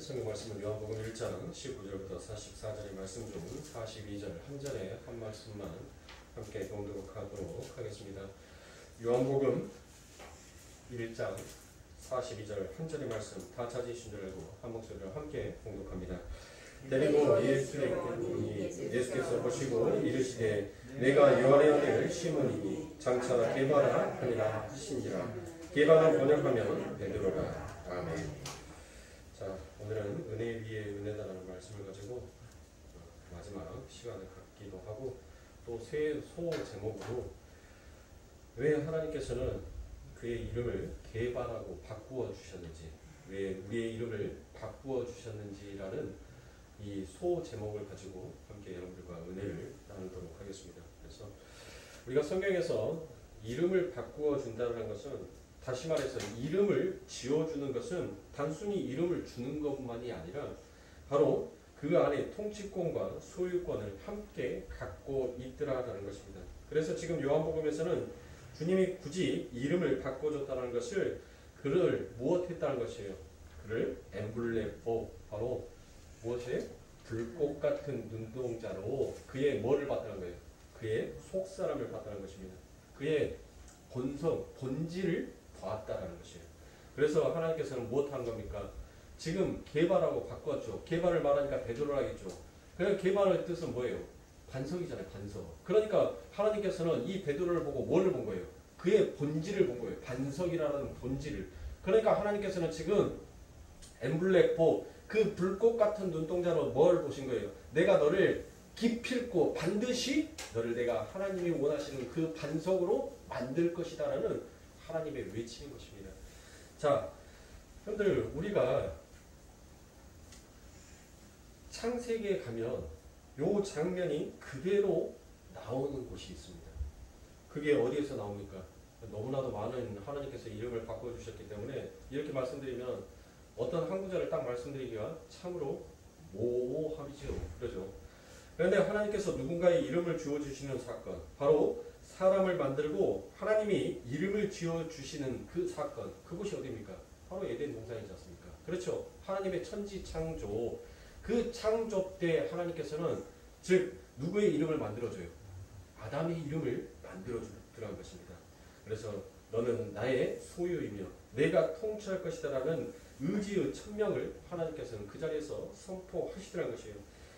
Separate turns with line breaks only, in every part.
성경 말씀은 요한복음 1장 19절부터 44절의 말씀 중 42절 한 절의 한 말씀만 함께 봉독하도록 하겠습니다. 요한복음 1장 42절 한 절의 말씀 다 찾으신 줄 알고 한 목소리로 함께 봉독합니다. 데리고 예수께서 보시고 이르시되 내가 요한의 은혜를 심으니 장차 게바라 하니라 하신지라. 게바라 번역하면 베드로라. 아멘. 자, 오늘은 은혜 위에 은혜다라는 말씀을 가지고 마지막 시간을 갖기도 하고 또 새 소 제목으로 왜 하나님께서는 그의 이름을 게바라고 바꾸어 주셨는지, 왜 우리의 이름을 바꾸어 주셨는지라는 이 소 제목을 가지고 함께 여러분들과 은혜를 나누도록 하겠습니다. 그래서 우리가 성경에서 이름을 바꾸어 준다는 것은, 다시 말해서 이름을 지어주는 것은 단순히 이름을 주는 것만이 아니라 바로 그 안에 통치권과 소유권을 함께 갖고 있더라라는 것입니다. 그래서 지금 요한복음에서는 주님이 굳이 이름을 바꿔줬다는 것을 그를 무엇했다는 것이에요? 그를 엠블레포, 바로 무엇이에요? 불꽃 같은 눈동자로 그의 뭐를 봤다는 거예요? 그의 속사람을 봤다는 것입니다. 그의 본성, 본질을 봤다라는 것이에요. 그래서 하나님께서는 무엇하는 겁니까? 지금 게바라고 바꿨죠. 게바를 말하니까 베드로라겠죠. 그러니까 게바의 뜻은 뭐예요? 반석이잖아요. 반석. 그러니까 하나님께서는 이 베드로를 보고 뭐를 본 거예요? 그의 본질을 본 거예요. 반석이라는 본질을. 그러니까 하나님께서는 지금 엠블레포, 그 불꽃 같은 눈동자로 뭘 보신 거예요? 내가 너를 기필코 반드시 너를 내가 하나님이 원하시는 그 반석으로 만들 것이다라는 하나님의 외침인 것입니다. 자, 여러분들 우리가 창세기에 가면 요 장면이 그대로 나오는 곳이 있습니다. 그게 어디에서 나옵니까? 너무나도 많은 하나님께서 이름을 바꿔주셨기 때문에 이렇게 말씀드리면 어떤 한 구절을 딱 말씀드리기가 참으로 모호하죠. 그러죠. 그런데 하나님께서 누군가의 이름을 주어주시는 사건, 바로 사람을 만들고 하나님이 이름을 지어주시는 그 사건, 그곳이 어디입니까? 바로 에덴 동산이지 않습니까? 그렇죠. 하나님의 천지 창조, 그 창조 때 하나님께서는 즉 누구의 이름을 만들어줘요? 아담의 이름을 만들어주더라는 것입니다. 그래서 너는 나의 소유이며 내가 통치할 것이다 라는 의지의 천명을 하나님께서는 그 자리에서 선포하시더라는 것이에요.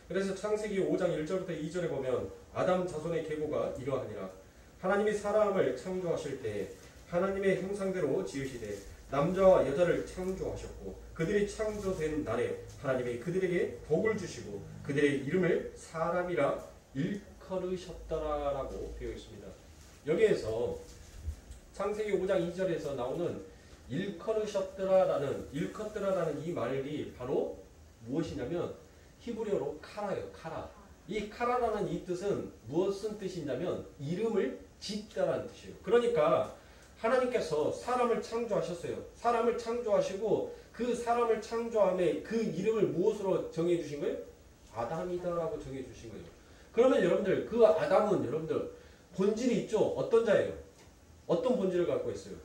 그래서 창세기 5장 1절부터 2절에 보면 아담 자손의 계보가 이러하니라. 하나님이 사람을 창조하실 때 하나님의 형상대로 지으시되 남자와 여자를 창조하셨고 그들이 창조된 날에 하나님이 그들에게 복을 주시고 그들의 이름을 사람이라 일컬으셨더라라고 되어 있습니다. 여기에서 창세기 5장 2절에서 나오는 일컬으셨더라라는 이 말이 바로 무엇이냐면 히브리어로 카라예요. 카라. 이 카라라는 이 뜻은 무엇은 뜻이냐면 이름을 짓다라는 뜻이에요. 그러니까 하나님께서 사람을 창조하셨어요. 사람을 창조하시고 그 사람을 창조함에 그 이름을 무엇으로 정해주신 거예요? 아담이다라고 정해주신 거예요. 그러면 여러분들 그 아담은 여러분들 본질이 있죠? 어떤 자예요? 어떤 본질을 갖고 있어요?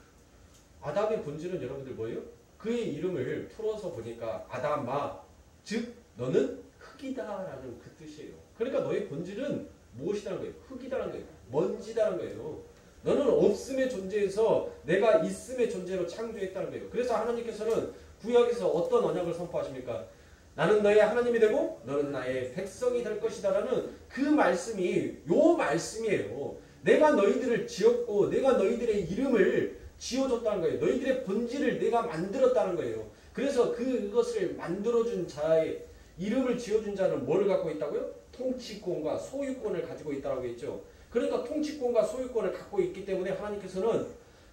아담의 본질은 여러분들 뭐예요? 그의 이름을 풀어서 보니까 아담아, 즉 너는 흙이다라는 그 뜻이에요. 그러니까 너의 본질은 무엇이라는 거예요? 흙이다라는 거예요. 먼지다라는 거예요. 너는 없음의 존재에서 내가 있음의 존재로 창조했다는 거예요. 그래서 하나님께서는 구약에서 어떤 언약을 선포하십니까? 나는 너의 하나님이 되고 너는 나의 백성이 될 것이다라는 그 말씀이 요 말씀이에요. 내가 너희들을 지었고 내가 너희들의 이름을 지어줬다는 거예요. 너희들의 본질을 내가 만들었다는 거예요. 그래서 그것을 만들어준 자의 이름을 지어준 자는 뭐를 갖고 있다고요? 통치권과 소유권을 가지고 있다고 했죠. 그러니까 통치권과 소유권을 갖고 있기 때문에 하나님께서는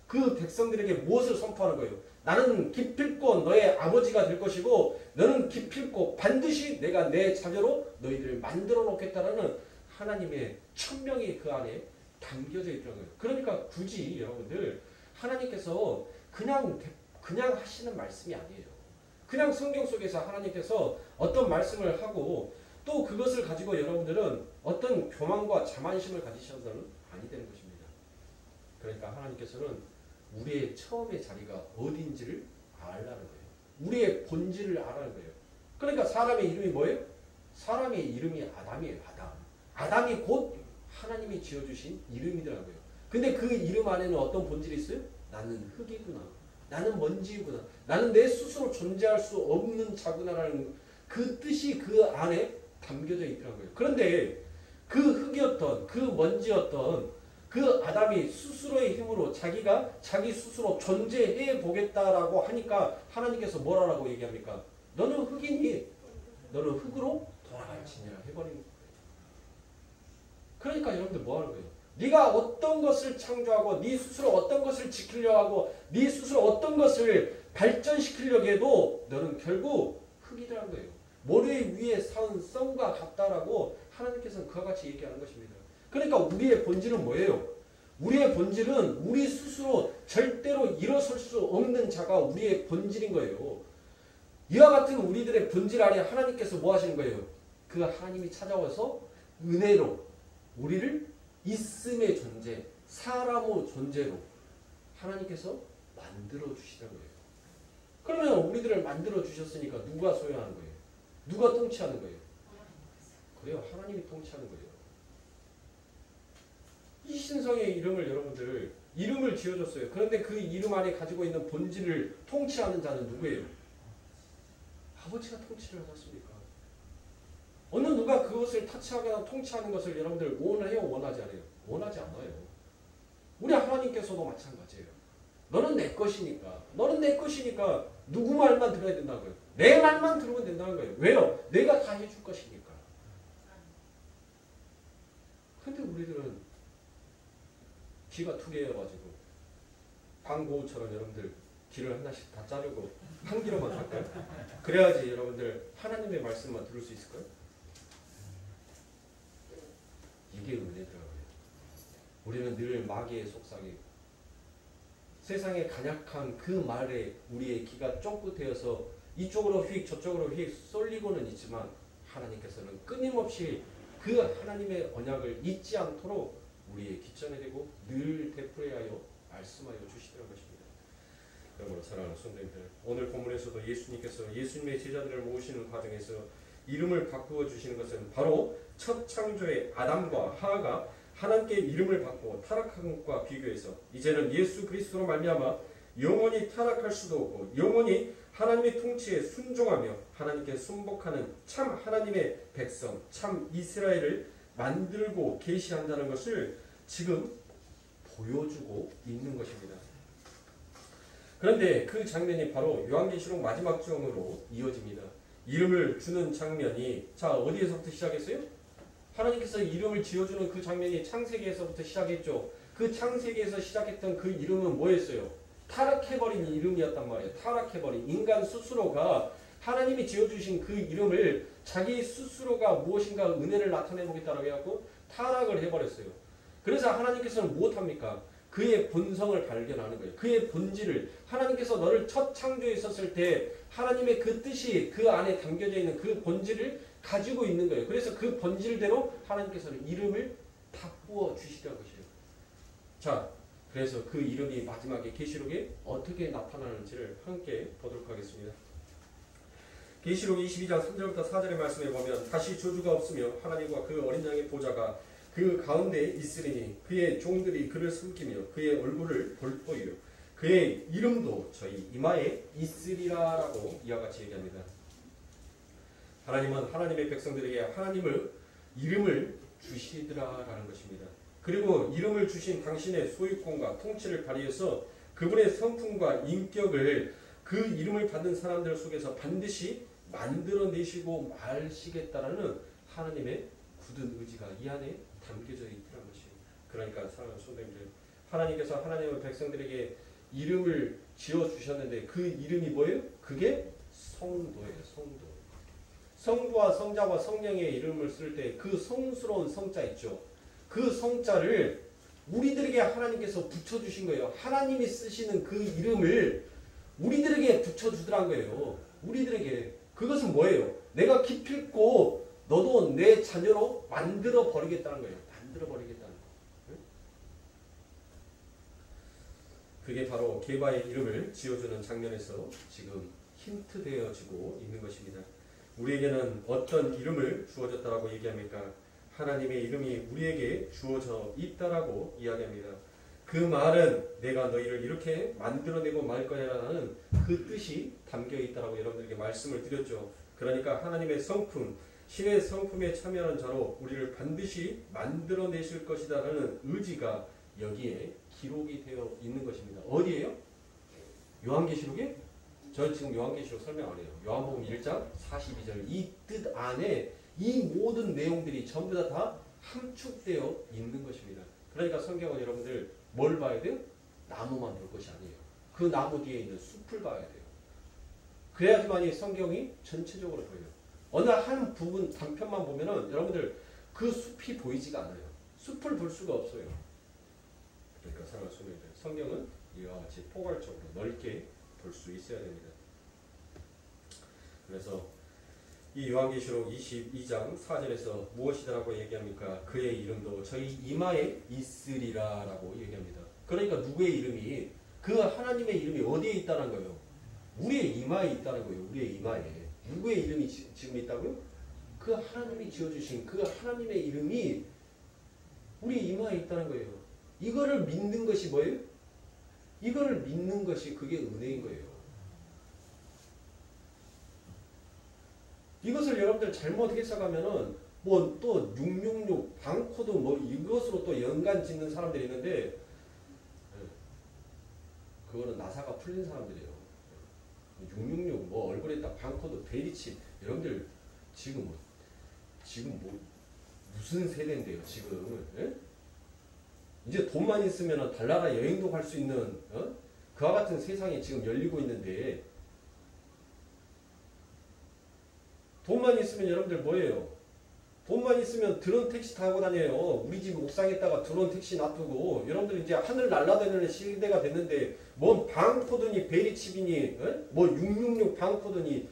그 백성들에게 무엇을 선포하는 거예요? 나는 기필코 너의 아버지가 될 것이고 너는 기필코 반드시 내가 내 자녀로 너희들을 만들어 놓겠다라는 하나님의 천명이 그 안에 담겨져 있다는 거예요. 그러니까 굳이 여러분들 하나님께서 그냥 하시는 말씀이 아니에요. 그냥 성경 속에서 하나님께서 어떤 말씀을 하고 또 그것을 가지고 여러분들은 어떤 교만과 자만심을 가지셔서는 아니 되는 것입니다. 그러니까 하나님께서는 우리의 처음의 자리가 어딘지를 알라는 거예요. 우리의 본질을 알아는 거예요.
그러니까 사람의 이름이 뭐예요? 사람의 이름이 아담이에요. 아담. 아담이 곧 하나님이 지어주신 이름이더라고요. 근데 그 이름 안에는 어떤 본질이 있어요? 나는 흙이구나. 나는 먼지구나. 나는 내 스스로 존재할 수 없는 자구나라는 그 뜻이 그 안에 담겨져 있더라고요. 그런데 그 흙이었던 그 먼지였던 그 아담이 스스로의 힘으로 자기가 자기 스스로 존재해 보겠다라고 하니까 하나님께서 뭐라고 얘기합니까? 너는 흙이니 너는 흙으로 돌아갈지니라 해버린 거예요. 그러니까 여러분들 뭐 하는 거예요? 네가 어떤 것을 창조하고 네 스스로 어떤 것을 지키려고 하고 네 스스로 어떤 것을 발전시키려고 해도 너는 결국 흙이라는 거예요. 모래 위에 선 썸과 같다라고 하나님께서는 그와 같이 얘기하는 것입니다. 그러니까 우리의 본질은 뭐예요? 우리의 본질은 우리 스스로 절대로 일어설 수 없는 자가 우리의 본질인 거예요. 이와 같은 우리들의 본질 안에 하나님께서 뭐 하시는 거예요? 그 하나님이 찾아와서 은혜로 우리를 있음의 존재, 사람의 존재로 하나님께서 만들어 주시는 거예요. 그러면 우리들을 만들어 주셨으니까 누가 소유하는 거예요? 누가 통치하는 거예요? 그래요. 하나님이 통치하는 거예요. 이 신성의 이름을 여러분들 이름을 지어줬어요. 그런데 그 이름 안에 가지고 있는 본질을 통치하는 자는 누구예요? 아버지가 통치를 하셨습니까? 어느 누가 그것을 타치하거나 통치하는 것을 여러분들 원해요? 원하지 않아요? 원하지 않아요. 우리 하나님께서도 마찬가지예요. 너는 내 것이니까 너는 내 것이니까 누구 말만 들어야 된다고요? 내 말만 들으면 된다는 거예요. 왜요? 내가 다 해줄 것이니까. 근데 우리들은 귀가 두 개여가지고 광고처럼 여러분들 귀를 하나씩 다 자르고 한 귀로만 할까요? 그래야지 여러분들 하나님의 말씀만 들을 수 있을까요? 이게 은혜더라고요. 우리는 늘 마귀의 속삭이고 세상의 간약한 그 말에 우리의 귀가 쫑긋되어서 이쪽으로 휙 저쪽으로 휙 쏠리고는 있지만 하나님께서는 끊임없이 그 하나님의 언약을 잊지 않도록 우리의 귀전에 대고 늘 되풀이하여 말씀하여 주시더란 것입니다. 그러므로 사랑하는 성도님들, 오늘 본문에서도 예수님께서 예수님의 제자들을 모으시는 과정에서 이름을 바꾸어 주시는 것은 바로 첫 창조의 아담과 하하가 하나님께 이름을 받고 타락한 것과 비교해서 이제는 예수 그리스도로 말미암아 영원히 타락할 수도 없고 영원히 하나님의 통치에 순종하며 하나님께 순복하는 참 하나님의 백성, 참 이스라엘을 만들고 계시한다는 것을 지금 보여주고 있는 것입니다. 그런데 그 장면이 바로 요한계시록 마지막 장으로 이어집니다. 이름을 주는 장면이 자 어디에서부터 시작했어요? 하나님께서 이름을 지어주는 그 장면이 창세기에서부터 시작했죠. 그 창세기에서 시작했던 그 이름은 뭐였어요? 타락해버린 이름이었단 말이에요. 타락해버린 인간 스스로가 하나님이 지어주신 그 이름을 자기 스스로가 무엇인가 은혜를 나타내보겠다라고 해갖고 타락을 해버렸어요. 그래서 하나님께서는 무엇합니까? 그의 본성을 발견하는 거예요. 그의 본질을 하나님께서 너를 첫 창조에 있었을 때 하나님의 그 뜻이 그 안에 담겨져 있는 그 본질을 가지고 있는 거예요. 그래서 그 본질대로 하나님께서는 이름을 바꾸어 주시던 것이에요. 자, 그래서 그 이름이 마지막에 계시록에 어떻게 나타나는지를 함께 보도록 하겠습니다. 계시록 22장 3절부터 4절의 말씀에 보면 다시 저주가 없으며 하나님과 그 어린 양의 보좌가 그 가운데에 있으리니 그의 종들이 그를 숨기며 그의 얼굴을 볼 터이요 그의 이름도 저희 이마에 있으리라라고 이와 같이 얘기합니다. 하나님은 하나님의 백성들에게 하나님을 이름을 주시더라라는 것입니다. 그리고 이름을 주신 당신의 소유권과 통치를 발휘해서 그분의 성품과 인격을 그 이름을 받는 사람들 속에서 반드시 만들어내시고 마시겠다라는 하나님의 굳은 의지가 이 안에 담겨져 있다는 것이에요. 그러니까 사랑하는 성도님들, 하나님께서 하나님의 백성들에게 이름을 지어주셨는데 그 이름이 뭐예요? 그게 성도예요. 성도. 성부와 성자와 성령의 이름을 쓸 때 그 성스러운 성자 있죠. 그 성자를 우리들에게 하나님께서 붙여주신 거예요. 하나님이 쓰시는 그 이름을 우리들에게 붙여주더란 거예요. 우리들에게. 그것은 뭐예요? 내가 기필코 너도 내 자녀로 만들어 버리겠다는 거예요. 만들어 버리겠다는 거예요. 그게 바로 게바의 이름을 지어주는 장면에서 지금 힌트되어지고 있는 것입니다. 우리에게는 어떤 이름을 주어졌다라고 얘기합니까? 하나님의 이름이 우리에게 주어져 있다라고 이야기합니다. 그 말은 내가 너희를 이렇게 만들어내고 말 거야라는 그 뜻이 담겨 있다라고 여러분들에게 말씀을 드렸죠. 그러니까 하나님의 성품, 신의 성품에 참여하는 자로 우리를 반드시 만들어내실 것이다라는 의지가 여기에 기록이 되어 있는 것입니다. 어디에요? 요한계시록에? 저 지금 요한계시록 설명 안 해요. 요한복음 1장 42절 이 뜻 안에 이 모든 내용들이 전부 다 함축되어 있는 것입니다. 그러니까 성경은 여러분들 뭘 봐야 돼요? 나무만 볼 것이 아니에요. 그 나무 뒤에 있는 숲을 봐야 돼요. 그래야지만이 성경이 전체적으로 보여요. 어느 한 부분 단편만 보면은 여러분들 그 숲이 보이지가 않아요. 숲을 볼 수가 없어요. 그러니까 사랑하는 성도님들, 성경은 이와 같이 포괄적으로 넓게 볼 수 있어야 됩니다. 그래서 이 요한계시록 22장 4절에서 무엇이다라고 얘기합니까? 그의 이름도 저희 이마에 있으리라라고 얘기합니다. 그러니까 누구의 이름이, 그 하나님의 이름이 어디에 있다는 거예요? 우리의 이마에 있다는 거예요. 우리의 이마에. 누구의 이름이 지금 있다고요? 그 하나님이 지어주신 그 하나님의 이름이 우리 이마에 있다는 거예요. 이거를 믿는 것이 뭐예요? 이거를 믿는 것이 그게 은혜인 거예요. 이것을 여러분들 잘못 해석하면은 뭐 또 666 방코드 뭐 이것으로 또 연관 짓는 사람들이 있는데 그거는 나사가 풀린 사람들이에요. 666 뭐 얼굴에다 방코드 베리칩 여러분들 지금 뭐 무슨 세대인데요 지금? 예? 이제 돈만 있으면 달나라 여행도 갈 수 있는 그와 같은 세상이 지금 열리고 있는데 돈만 있으면 여러분들 뭐예요? 돈만 있으면 드론 택시 타고 다녀요. 우리 집 옥상에다가 드론 택시 놔두고 여러분들 이제 하늘 날아다니는 시대가 됐는데 뭔 방코드니 베리칩이니 뭐 666 방코드니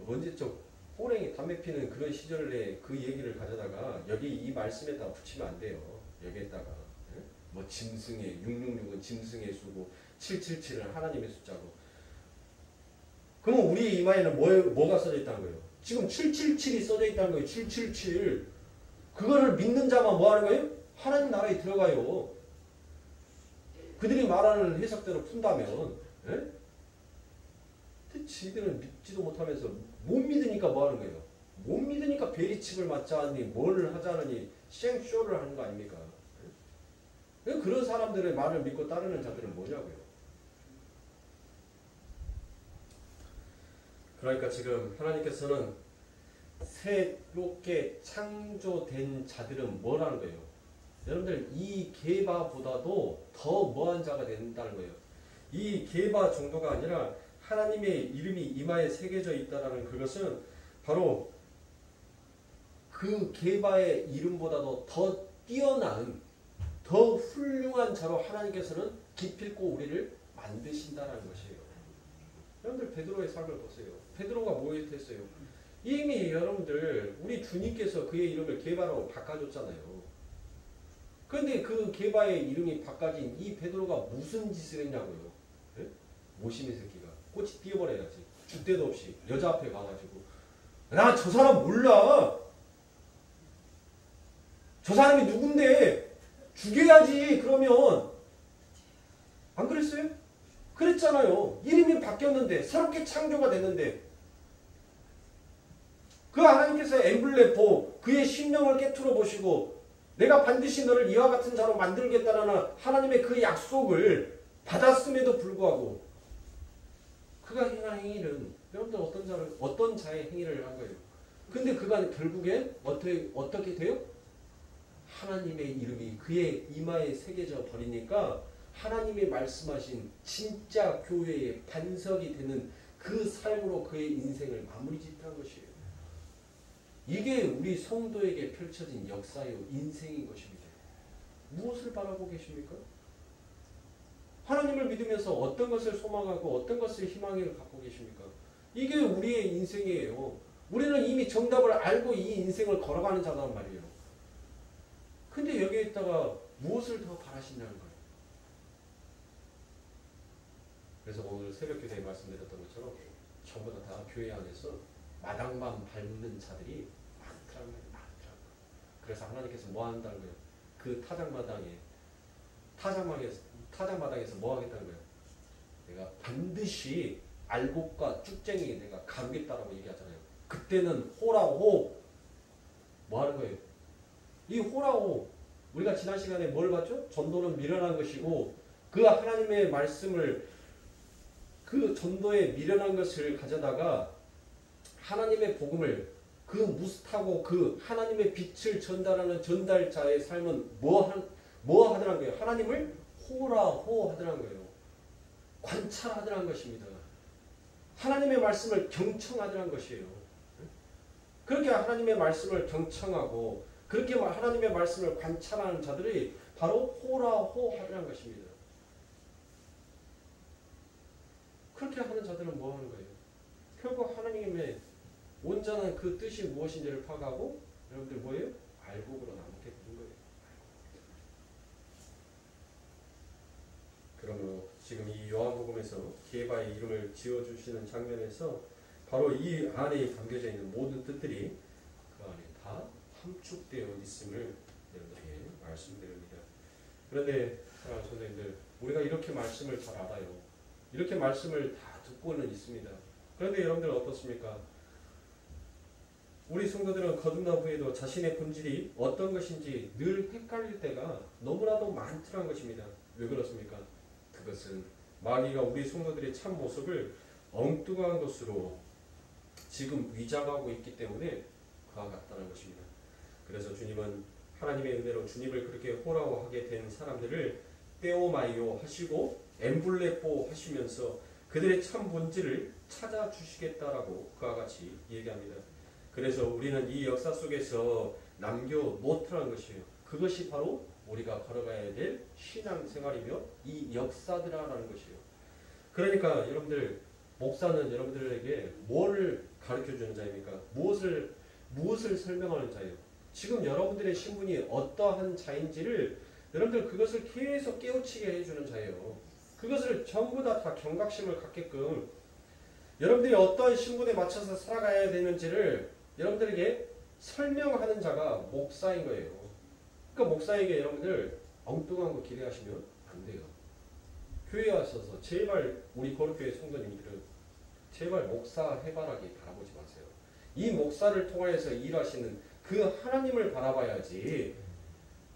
언제적 호랭이 담배 피는 그런 시절에 그 얘기를 가져다가 여기 이 말씀에다가 붙이면 안 돼요. 여기에다가 뭐 짐승의 666은 짐승의 수고 777은 하나님의 숫자고 그러면 우리 이마에는 뭐가 써져 있다는 거예요? 지금 777이 써져 있다는 거예요. 777. 그거를 믿는 자만 뭐 하는 거예요? 하나님 나라에 들어가요. 그들이 말하는 해석대로 푼다면. 예? 근데 지들은 믿지도 못하면서 못 믿으니까 뭐 하는 거예요? 못 믿으니까 베리칩을 맞자니 뭘 하자느니 쌩쇼를 하는 거 아닙니까? 예? 그런 사람들의 말을 믿고 따르는 자들은 뭐냐고요? 그러니까 지금 하나님께서는 새롭게 창조된 자들은 뭐라는 거예요? 여러분들 이 게바보다도 더 뭐한 자가 된다는 거예요. 이 게바 정도가 아니라 하나님의 이름이 이마에 새겨져 있다는 그것은 바로 그 게바의 이름보다도 더 뛰어난 더 훌륭한 자로 하나님께서는 기필코 우리를 만드신다는 것이에요. 여러분들 베드로의 삶을 보세요. 베드로가 뭐 했어요? 이미 여러분들 우리 주님께서 그의 이름을 게바라고 바꿔줬잖아요. 그런데 그 게바의 이름이 바꿔진 이 베드로가 무슨 짓을 했냐고요? 네? 모심의 새끼가 꽃이 띄어버려야지. 줏대도 없이 여자 앞에 가가지고 나 저 사람 몰라. 저 사람이 누군데 죽여야지. 그러면 안 그랬어요? 그랬잖아요. 이름이 바뀌었는데 새롭게 창조가 됐는데 그 하나님께서 엠블레포 그의 심령을 깨트려 보시고 내가 반드시 너를 이와 같은 자로 만들겠다라는 하나님의 그 약속을 받았음에도 불구하고 그가 행한 행위는 여러분들 어떤 자의 행위를 한 거예요? 근데 그가 결국에 어떻게 돼요? 하나님의 이름이 그의 이마에 새겨져 버리니까 하나님이 말씀하신 진짜 교회의 반석이 되는 그 삶으로 그의 인생을 마무리 짓는 것이에요. 이게 우리 성도에게 펼쳐진 역사요 인생인 것입니다. 무엇을 바라고 계십니까? 하나님을 믿으면서 어떤 것을 소망하고 어떤 것을 희망을 갖고 계십니까? 이게 우리의 인생이에요. 우리는 이미 정답을 알고 이 인생을 걸어가는 자란 말이에요. 근데 여기에다가 무엇을 더 바라신다는 거예요? 그래서 오늘 새벽 기도에 말씀드렸던 것처럼 전부 다 교회 안에서 마당만 밟는 자들이 많더라고요. 그래서 하나님께서 뭐 한다고요? 그 타작마당에서 뭐 하겠다는 거예요? 내가 반드시 알곡과 쭉쟁이 내가 가르겠다라고 얘기하잖아요. 그때는 호라호 뭐 하는 거예요? 이 호라호 우리가 지난 시간에 뭘 봤죠? 전도는 미련한 것이고 그 하나님의 말씀을 그 전도에 미련한 것을 가져다가 하나님의 복음을 그 무스타고 그 하나님의 빛을 전달하는 전달자의 삶은 뭐 하더란 거예요? 하나님을 호라호 하더란 거예요. 관찰하더란 것입니다. 하나님의 말씀을 경청하더란 것이에요. 그렇게 하나님의 말씀을 경청하고 그렇게 하나님의 말씀을 관찰하는 자들이 바로 호라호 하더란 것입니다. 그렇게 하는 자들은 뭐 하는 거예요? 결국 하나님의 온전한 그 뜻이 무엇인지를 파악하고 여러분들 뭐예요? 알곡으로 남게 되는 거예요. 그러므로 지금 이 요한복음에서 게바의 이름을 지어주시는 장면에서 바로 이 안에 담겨져 있는 모든 뜻들이 그 안에 다 함축되어 있음을 여러분에게 말씀드립니다. 그런데 사랑하는 선생님들, 우리가 이렇게 말씀을 잘 알아요. 이렇게 말씀을 다 듣고는 있습니다. 그런데 여러분들 어떻습니까? 우리 성도들은 거듭난 후에도 자신의 본질이 어떤 것인지 늘 헷갈릴 때가 너무나도 많더란 것입니다. 왜 그렇습니까? 그것은 마귀가 우리 성도들의 참 모습을 엉뚱한 것으로 지금 위장하고 있기 때문에 그와 같다는 것입니다. 그래서 주님은 하나님의 은혜로 주님을 그렇게 호라호하게 된 사람들을 떼오마이오 하시고 엠블레포 하시면서 그들의 참 본질을 찾아주시겠다라고 그와 같이 얘기합니다. 그래서 우리는 이 역사 속에서 남겨놓더라는 것이에요. 그것이 바로 우리가 걸어가야 될 신앙생활이며 이 역사들이라는 것이에요. 그러니까 여러분들 목사는 여러분들에게 뭘 가르쳐주는 자입니까? 무엇을 설명하는 자예요? 지금 여러분들의 신분이 어떠한 자인지를 여러분들 그것을 계속 깨우치게 해주는 자예요. 그것을 전부 다 경각심을 갖게끔 여러분들이 어떠한 신분에 맞춰서 살아가야 되는지를 여러분들에게 설명하는 자가 목사인 거예요. 그러니까 목사에게 여러분들 엉뚱한 거 기대하시면 안 돼요. 교회에 와서서 제발 우리 거룩교회 성도님들은 제발 목사 해바라기 바라보지 마세요. 이 목사를 통하여서 일하시는 그 하나님을 바라봐야지.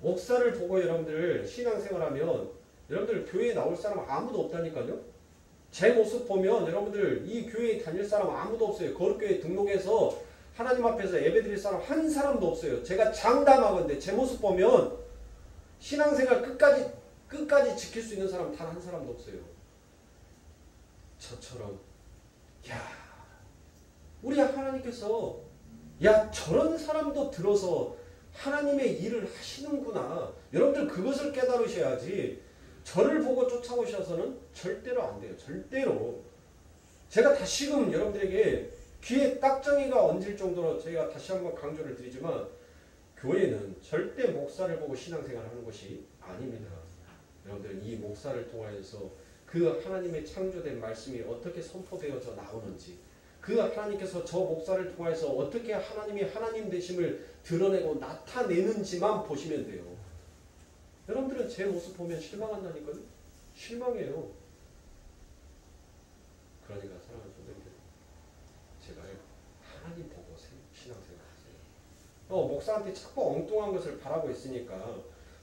목사를 보고 여러분들 신앙생활하면 여러분들 교회에 나올 사람 아무도 없다니까요. 제 모습 보면 여러분들 이 교회에 다닐 사람 아무도 없어요. 거룩교회 등록해서 하나님 앞에서 예배드릴 사람 한 사람도 없어요. 제가 장담하건대 제 모습 보면 신앙생활 끝까지 지킬 수 있는 사람 단 한 사람도 없어요. 저처럼 우리 하나님께서 저런 사람도 들어서 하나님의 일을 하시는구나. 여러분들 그것을 깨달으셔야지 저를 보고 쫓아오셔서는 절대로 안 돼요. 절대로. 제가 다시금 여러분들에게 귀에 딱정이가 얹을 정도로 제가 다시 한번 강조를 드리지만 교회는 절대 목사를 보고 신앙생활을 하는 것이 아닙니다. 여러분들 이 목사를 통하여서 그 하나님의 창조된 말씀이 어떻게 선포되어져 나오는지 그 하나님께서 저 목사를 통해서 어떻게 하나님이 하나님 되심을 드러내고 나타내는지만 보시면 돼요. 여러분들은 제 모습 보면 실망한다니까요. 실망해요. 그러니까 사랑하는 선생님들 제발 하나님 보고 신앙생활 하세요. 목사한테 자꾸 엉뚱한 것을 바라고 있으니까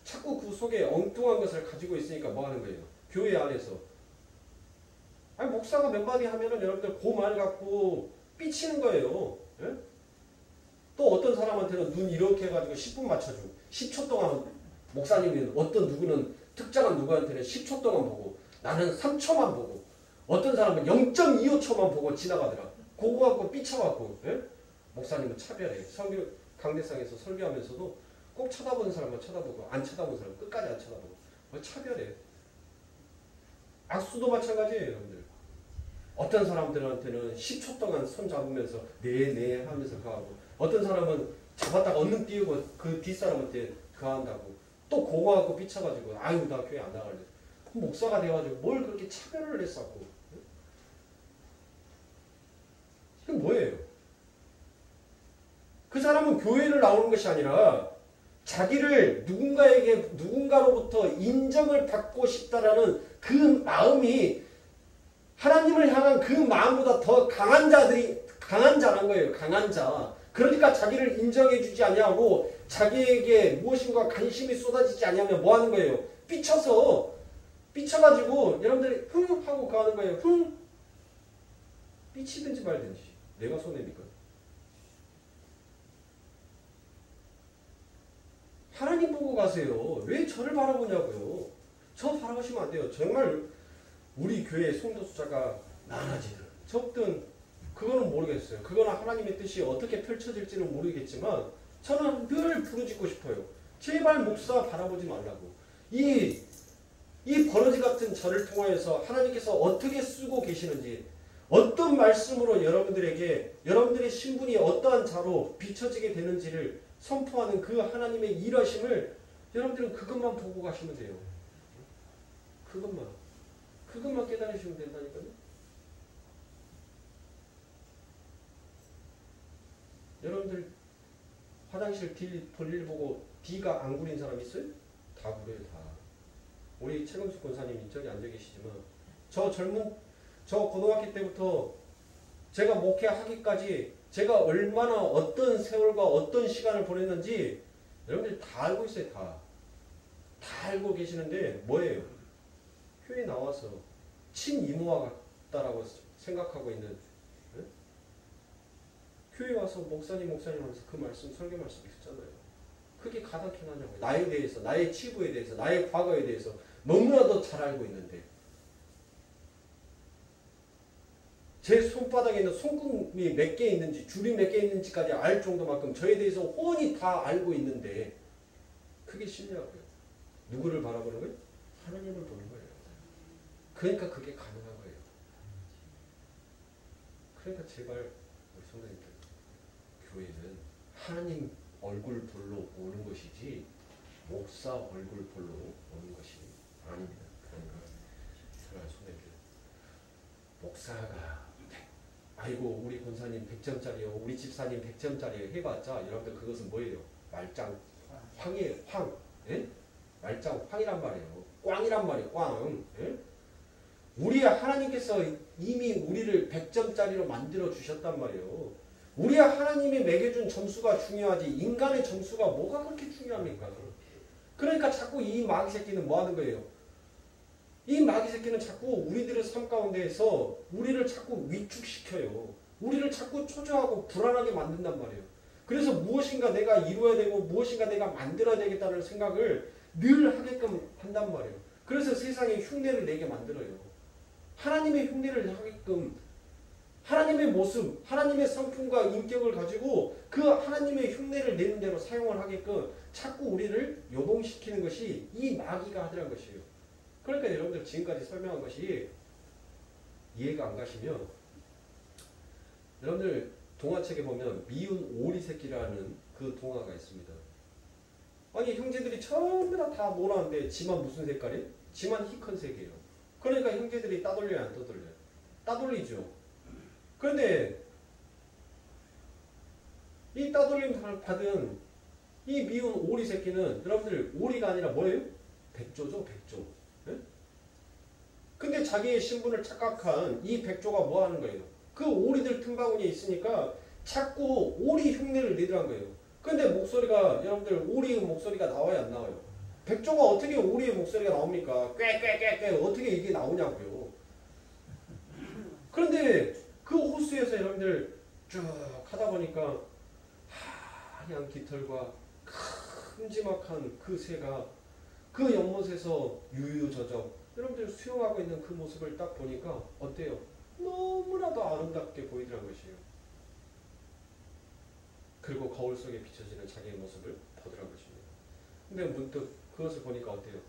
자꾸 그 속에 엉뚱한 것을 가지고 있으니까 뭐 하는 거예요? 교회 안에서 목사가 몇 마디 하면은 여러분들 그 말 갖고 삐치는 거예요. 예? 또 어떤 사람한테는 눈 이렇게 해가지고 10분 맞춰주고 10초 동안 목사님은 어떤 누구는 특정한 누구한테는 10초 동안 보고 나는 3초만 보고 어떤 사람은 0.25초만 보고 지나가더라. 그거 갖고 삐쳐갖고 목사님은 차별해. 강대상에서 설교하면서도 꼭 쳐다보는 사람만 쳐다보고 안 쳐다보는 사람 끝까지 안 쳐다보고 차별해. 악수도 마찬가지예요. 여러분들. 어떤 사람들한테는 10초 동안 손 잡으면서 네 하면서 가고 어떤 사람은 잡았다가 얼른 띄우고 그 뒷사람한테 가한다고 또 그거 갖고 삐쳐가지고 아유 나 교회 안 나갈래. 목사가 돼가지고 뭘 그렇게 차별을 했었고 이게 뭐예요? 나오는 것이 아니라 자기를 누군가로부터 인정을 받고 싶다라는 그 마음이 하나님을 향한 그 마음보다 더 강한 자란 거예요. 강한 자. 그러니까 자기를 인정해주지 아니하고 자기에게 무엇인가 관심이 쏟아지지 아니하면 뭐 하는 거예요? 삐쳐가지고 여러분들이 흥 하고 가는 거예요. 흥. 삐치든지 말든지 내가 손해니까. 하나님 보고 가세요. 왜 저를 바라보냐고요. 저 바라보시면 안 돼요. 정말 우리 교회 성도 숫자가 많아지든 적든 그거는 모르겠어요. 그거는 하나님의 뜻이 어떻게 펼쳐질지는 모르겠지만 저는 늘 부르짖고 싶어요. 제발 목사 바라보지 말라고. 이 버러지 같은 저를 통하여서 하나님께서 어떻게 쓰고 계시는지, 어떤 말씀으로 여러분들에게 여러분들의 신분이 어떠한 자로 비춰지게 되는지를 선포하는 그 하나님의 일하심을 여러분들은 그것만 보고 가시면 돼요. 그것만 깨달으시면 된다니까요. 여러분들 화장실 볼일 보고 D가 안 구린 사람 있어요? 다 구려요, 다. 우리 최금숙 권사님 이쪽에 앉아 계시지만 저 고등학교 때부터 제가 목회하기까지 제가 얼마나 어떤 세월과 어떤 시간을 보냈는지 여러분들이 다 알고 있어요. 다 알고 계시는데 뭐예요? 교회 나와서 친이모와 같다라고 생각하고 있는, 네? 교회 와서 목사님 하면서 그 말씀, 설교 말씀 듣잖아요. 그게 가당키 나냐고요. 나에 대해서, 나의 치부에 대해서, 나의 과거에 대해서 너무나도 잘 알고 있는데 제 손바닥에 있는 손금이 몇 개 있는지, 줄이 몇 개 있는지까지 알 정도만큼 저에 대해서 훤히 다 알고 있는데 그게 쉽냐고요. 누구를 바라보는 거예요? 하나님을 보는 거예요. 그러니까 그게 가능한 거예요. 그러니까 제발 우리 성도님들, 교회는 하나님 얼굴 보러 오는 것이지 목사 얼굴 보러 오는 것이 아닙니다. 그러니까 제발 성도님들, 목사가 아이고 우리 권사님 100점짜리요, 우리 집사님 100점짜리요 해봤자 여러분들 그것은 뭐예요? 말짱 황이에요. 황. 예? 말짱 황이란 말이에요. 꽝이란 말이에요. 꽝. 예? 우리 하나님께서 이미 우리를 100점짜리로 만들어 주셨단 말이에요. 우리 하나님이 매겨준 점수가 중요하지 인간의 점수가 뭐가 그렇게 중요합니까? 그러니까 자꾸 이 마귀 새끼는 뭐 하는 거예요? 이 마귀 새끼는 자꾸 우리들의 삶 가운데에서 우리를 자꾸 위축시켜요. 우리를 자꾸 초조하고 불안하게 만든단 말이에요. 그래서 무엇인가 내가 이루어야 되고 무엇인가 내가 만들어야 되겠다는 생각을 늘 하게끔 한단 말이에요. 그래서 세상에 흉내를 내게 만들어요. 하나님의 흉내를 하게끔, 하나님의 모습, 하나님의 성품과 인격을 가지고 그 하나님의 흉내를 내는 대로 사용을 하게끔 자꾸 우리를 요동시키는 것이 이 마귀가 하더란 것이에요. 그러니까 여러분들 지금까지 설명한 것이 이해가 안 가시면 여러분들 동화책에 보면 미운 오리 새끼라는 그 동화가 있습니다. 아니 형제들이 전부 다 모라는데 지만 무슨 색깔이에요? 지만 희컨색이에요. 그러니까 형제들이 따돌려요, 안 따돌려요? 따돌리죠. 그런데 이 따돌림 받은 이 미운 오리 새끼는 여러분들 오리가 아니라 뭐예요? 백조죠, 백조. 네? 근데 자기의 신분을 착각한 이 백조가 뭐 하는 거예요? 그 오리들 틈바구니에 있으니까 자꾸 오리 흉내를 내더란 거예요. 근데 목소리가 여러분들 오리의 목소리가 나와요, 안 나와요? 백조가 어떻게 오리의 목소리가 나옵니까? 꾀꾀꾀꾀 어떻게 이게 나오냐고요. 그런데 그 호수에서 여러분들 쭉 하다 보니까 하얀 깃털과 큼지막한 그 새가 그 연못에서 유유저적 여러분들 수영하고 있는 그 모습을 딱 보니까 어때요? 너무나도 아름답게 보이더란 것이에요. 그리고 거울 속에 비춰지는 자기의 모습을 보더란 것입니다. 근데 문득 그것을 보니까 어때요?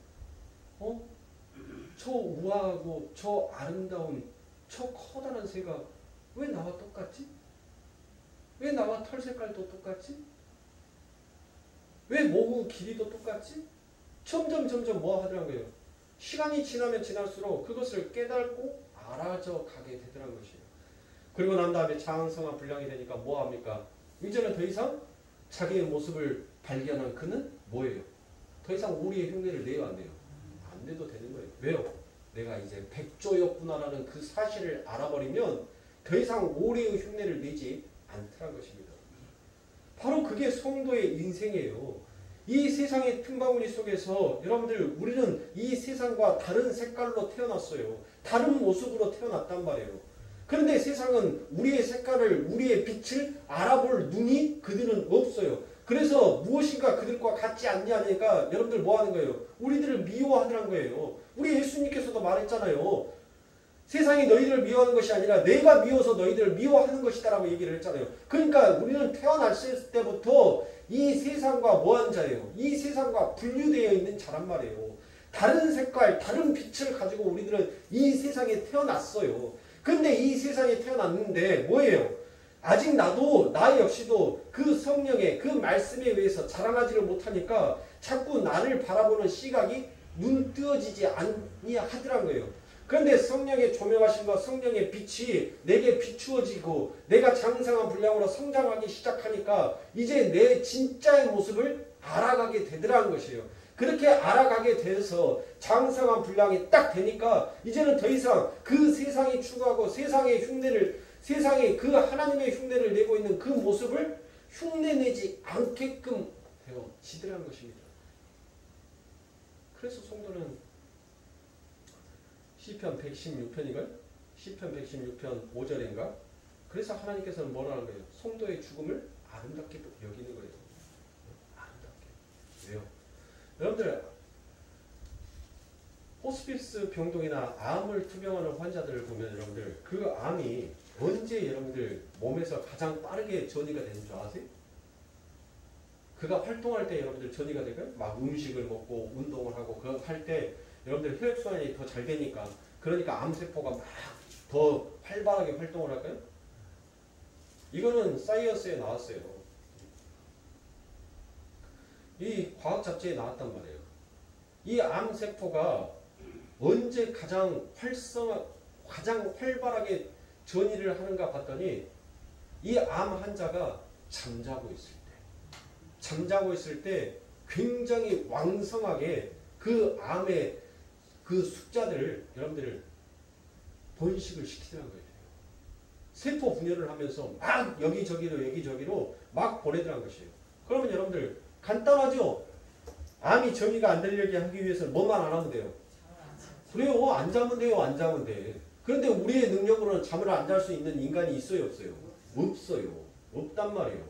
저 우아하고 저 아름다운 저 커다란 새가 왜 나와 똑같지? 왜 나와 털 색깔도 똑같지? 왜 모구 길이도 똑같지? 점점 뭐 하더란 거예요? 시간이 지나면 지날수록 그것을 깨닫고 알아져 가게 되더란 것이에요. 그리고 난 다음에 장성한 분량이 되니까 뭐 합니까? 이제는 더 이상 자기의 모습을 발견한 그는 뭐예요? 더 이상 우리의 흉내를 내요 안 내요? 안 내도 되는 거예요. 왜요? 내가 이제 백조였구나라는 그 사실을 알아버리면 더 이상 오래의 흉내를 내지 않더란 것입니다. 바로 그게 성도의 인생이에요. 이 세상의 틈바구니 속에서 여러분들 우리는 이 세상과 다른 색깔로 태어났어요. 다른 모습으로 태어났단 말이에요. 그런데 세상은 우리의 색깔을 우리의 빛을 알아볼 눈이 그들은 없어요. 그래서 무엇인가 그들과 같지 않냐니까 여러분들 뭐 하는 거예요? 우리들을 미워하더란 거예요. 우리 예수님께서도 말했잖아요. 세상이 너희들을 미워하는 것이 아니라 내가 미워서 너희들을 미워하는 것이다라고 얘기를 했잖아요. 그러니까 우리는 태어났을 때부터 이 세상과 뭐한 자예요? 이 세상과 분류되어 있는 자란 말이에요. 다른 색깔, 다른 빛을 가지고 우리들은 이 세상에 태어났어요. 근데 이 세상에 태어났는데 뭐예요? 아직 나도 나 역시도 그 성령의 그 말씀에 의해서 자라나지를 못하니까 자꾸 나를 바라보는 시각이 눈 뜨어지지 아니하더란 거예요. 그런데 성령의 조명하심과 성령의 빛이 내게 비추어지고 내가 장성한 분량으로 성장하기 시작하니까 이제 내 진짜의 모습을 알아가게 되더라는 것이에요. 그렇게 알아가게 돼서 장성한 분량이 딱 되니까 이제는 더 이상 그 세상이 추구하고 세상의 그 하나님의 흉내를 내고 있는 그 모습을 흉내내지 않게끔 되어지더라는 것입니다. 그래서 성도는 시편 116편인가요? 시편 116편 5절인가? 그래서 하나님께서는 뭐라는 거예요? 성도의 죽음을 아름답게 여기는 거예요. 아름답게. 왜요? 여러분들 호스피스 병동이나 암을 투병하는 환자들을 보면 여러분들 그 암이 언제 여러분들 몸에서 가장 빠르게 전이가 되는 줄 아세요? 그가 활동할 때 여러분들 전이가 될까요? 막 음식을 먹고 운동을 하고 그거 할 때 여러분들 혈액순환이 더 잘 되니까 그러니까 암세포가 막 더 활발하게 활동을 할까요? 이거는 사이언스에 나왔어요. 이 과학 잡지에 나왔단 말이에요. 이 암세포가 언제 가장 활발하게 전이를 하는가 봤더니 이 암 환자가 잠자고 있을 때 굉장히 왕성하게 그 암의 그 숫자들을 여러분들 번식을 시키더라는 거예요. 세포 분열을 하면서 막 여기저기로 막 보내더라는 것이에요. 그러면 여러분들 간단하죠? 암이 전이가 안 되려게 하기 위해서는 뭐만 안 하면 돼요? 그래요. 안 자면 돼요. 안 자면 돼. 그런데 우리의 능력으로는 잠을 안 잘 수 있는 인간이 있어요? 없어요? 없어요. 없단 말이에요.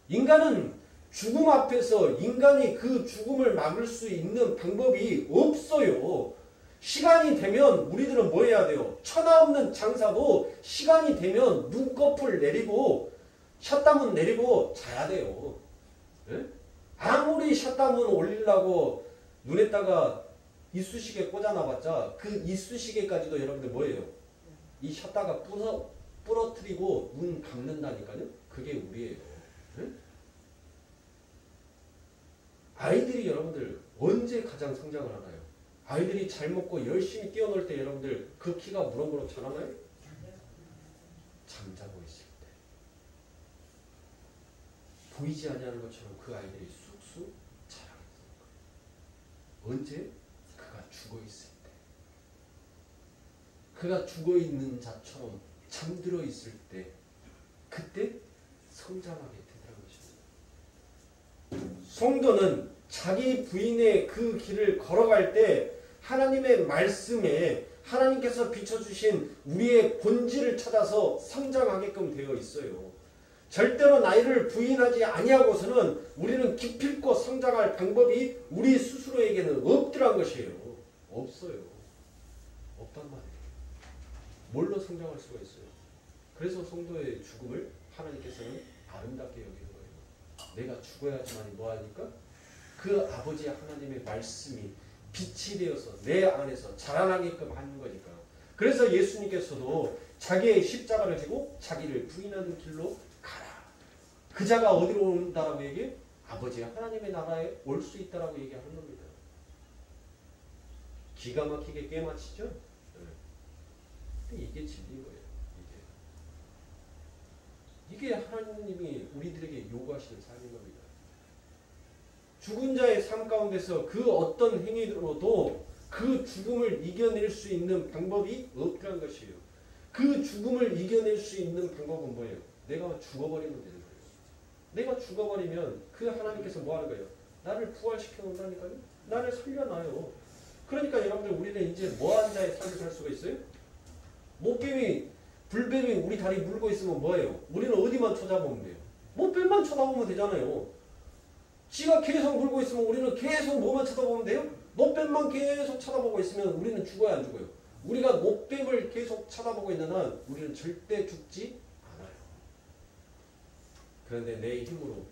인간은 죽음 앞에서 인간이 그 죽음을 막을 수 있는 방법이 없어요. 시간이 되면 우리들은 뭐 해야 돼요? 천하 없는 장사도 시간이 되면 눈꺼풀 내리고 샷다문 내리고 자야 돼요. 네? 아무리 샷다문 올리려고 눈에다가 이쑤시개 꽂아놔봤자 그 이쑤시개까지도 여러분들 뭐예요? 이 샷다가 부러뜨리고 눈 감는다니까요. 그게 우리예요. 네? 아이들이 여러분들 언제 가장 성장을 하나요? 아이들이 잘 먹고 열심히 뛰어놀 때 여러분들 그 키가 무럭무럭 자라나요? 잠자고 있을 때. 보이지 아니하는 것처럼 그 아이들이 쑥쑥 자라겠어요. 언제? 그가 죽어있을 때. 그가 죽어있는 자처럼 잠들어 있을 때 그때 성장하게 되더라는 것입니다. 성도는 자기 부인의 그 길을 걸어갈 때 하나님의 말씀에 하나님께서 비춰주신 우리의 본질을 찾아서 성장하게끔 되어 있어요. 절대로 나이를 부인하지 아니하고서는 우리는 기필코 성장할 방법이 우리 스스로에게는 없더란 것이에요. 없어요. 없단 말이에요. 뭘로 성장할 수가 있어요? 그래서 성도의 죽음을 하나님께서는 아름답게 여기는 거예요. 내가 죽어야지만 뭐하니까? 그 아버지 하나님의 말씀이 빛이 되어서 내 안에서 자라나게끔 하는 거니까. 그래서 예수님께서도 자기의 십자가를 지고 자기를 부인하는 길로 가라. 그 자가 어디로 온다라고 얘기해? 아버지 하나님의 나라에 올 수 있다라고 얘기하는 겁니다. 기가 막히게 꿰맞히죠? 네. 이게 진리인 거예요. 이게 하나님이 우리들에게 요구하시는 삶인 겁니다. 죽은 자의 삶 가운데서 그 어떤 행위로도 그 죽음을 이겨낼 수 있는 방법이 없다는 것이에요. 그 죽음을 이겨낼 수 있는 방법은 뭐예요? 내가 죽어버리면 되는 거예요. 내가 죽어버리면 그 하나님께서 뭐 하는 거예요? 나를 부활시켜 놓는다니까요. 나를 살려놔요. 그러니까 여러분들 우리는 이제 뭐한 자의 삶을 살 수가 있어요? 못뱀이 불뱀이 우리 다리 물고 있으면 뭐예요? 우리는 어디만 쳐다보면 돼요? 못뱀만 쳐다보면 되잖아요. 지가 계속 물고 있으면 우리는 계속 뭐만 쳐다보면 돼요? 못뱀만 계속 쳐다보고 있으면 우리는 죽어야 안 죽어요? 우리가 못뱀을 계속 쳐다보고 있는 한 우리는 절대 죽지 않아요. 그런데 내 힘으로,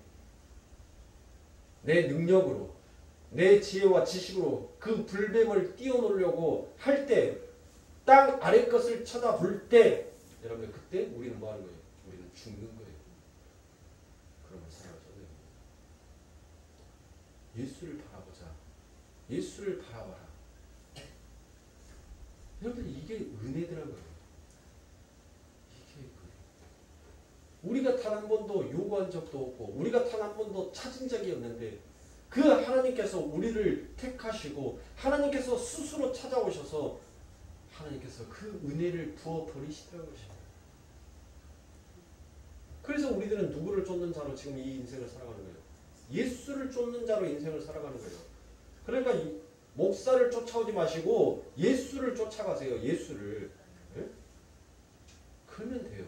내 능력으로, 내 지혜와 지식으로 그 불뱀을 띄워놓으려고 할 때, 땅 아래 것을 쳐다볼 때, 여러분들 그때 우리는 뭐 하는 거예요? 우리는 죽는 거예요. 그러면 살아가셔야 돼요. 예수를 바라보자. 예수를 바라봐라. 여러분들 이게 은혜더란 거예요. 이게 은혜. 우리가 단 한 번도 요구한 적도 없고 우리가 단 한 번도 찾은 적이 없는데 그 하나님께서 우리를 택하시고 하나님께서 스스로 찾아오셔서 하나님께서 그 은혜를 부어버리시더라는 것입니다. 그래서 우리들은 누구를 쫓는 자로 지금 이 인생을 살아가는 거예요? 예수를 쫓는 자로 인생을 살아가는 거예요. 그러니까 목사를 쫓아오지 마시고 예수를 쫓아가세요. 예수를. 네? 그러면 돼요.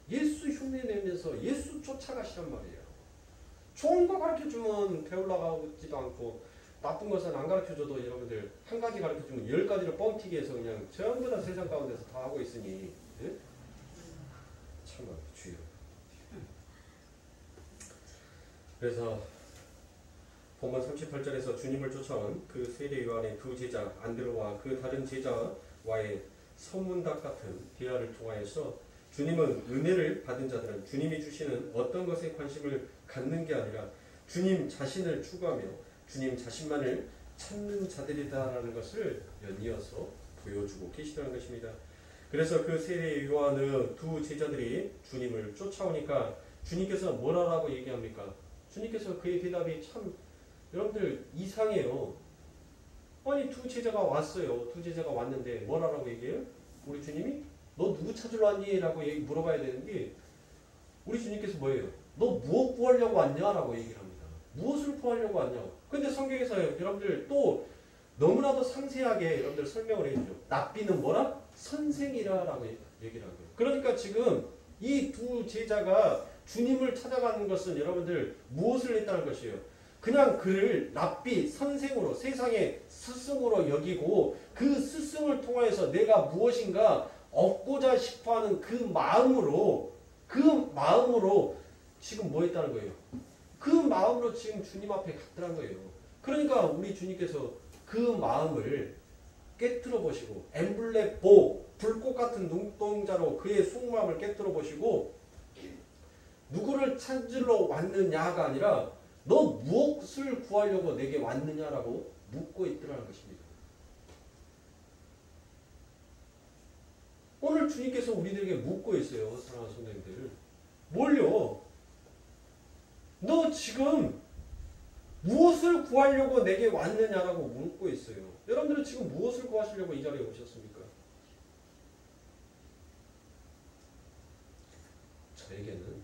예수 흉내 내면서 예수 쫓아가시란 말이에요. 좋은 거 가르쳐주면 배우려고 하지도 않고 나쁜 것은 안 가르쳐줘도 여러분들 한 가지 가르쳐주면 10가지를 뻥튀기 해서 그냥 전부 다 세상 가운데서 다 하고 있으니 네? 참아 주여. 그래서 본문 38절에서 주님을 쫓아온 그 세례 요한의 두 제자 안드로와 그 다른 제자와의 선문답 같은 대화를 통하여서 주님은 은혜를 받은 자들은 주님이 주시는 어떤 것에 관심을 갖는 게 아니라 주님 자신을 추구하며 주님 자신만을 찾는 자들이다라는 것을 연이어서 보여주고 계시다는 것입니다. 그래서 그 세례 요한의 두 제자들이 주님을 쫓아오니까 주님께서 뭐라고 얘기합니까? 주님께서 그의 대답이 참 여러분들 이상해요. 아니 두 제자가 왔어요. 두 제자가 왔는데 뭐라고 얘기해요? 우리 주님이 너 누구 찾으러 왔니? 라고 물어봐야 되는데 우리 주님께서 뭐예요? 너 무엇 구하려고 왔냐? 라고 얘기를 합니다. 무엇을 구하려고 왔냐고. 근데 성경에서 여러분들 또 너무나도 상세하게 여러분들 설명을 해주죠. 랍비는 뭐라? 선생이라 라고 얘기를 한 거예요. 그러니까 지금 이 두 제자가 주님을 찾아가는 것은 여러분들 무엇을 했다는 것이에요? 그냥 그를 랍비 선생으로 세상의 스승으로 여기고 그 스승을 통하여서 내가 무엇인가 얻고자 싶어하는 그 마음으로 지금 뭐 했다는 거예요? 그 마음으로 지금 주님 앞에 갔더란 거예요. 그러니까 우리 주님께서 그 마음을 깨트려 보시고 엠블렘 보 불꽃 같은 눈동자로 그의 속마음을 깨트려 보시고 누구를 찾으러 왔느냐가 아니라 너 무엇을 구하려고 내게 왔느냐라고 묻고 있더라는 것입니다. 오늘 주님께서 우리들에게 묻고 있어요. 사랑하는 성도님들. 뭘요? 너 지금 무엇을 구하려고 내게 왔느냐라고 묻고 있어요. 여러분들은 지금 무엇을 구하시려고 이 자리에 오셨습니까? 저에게는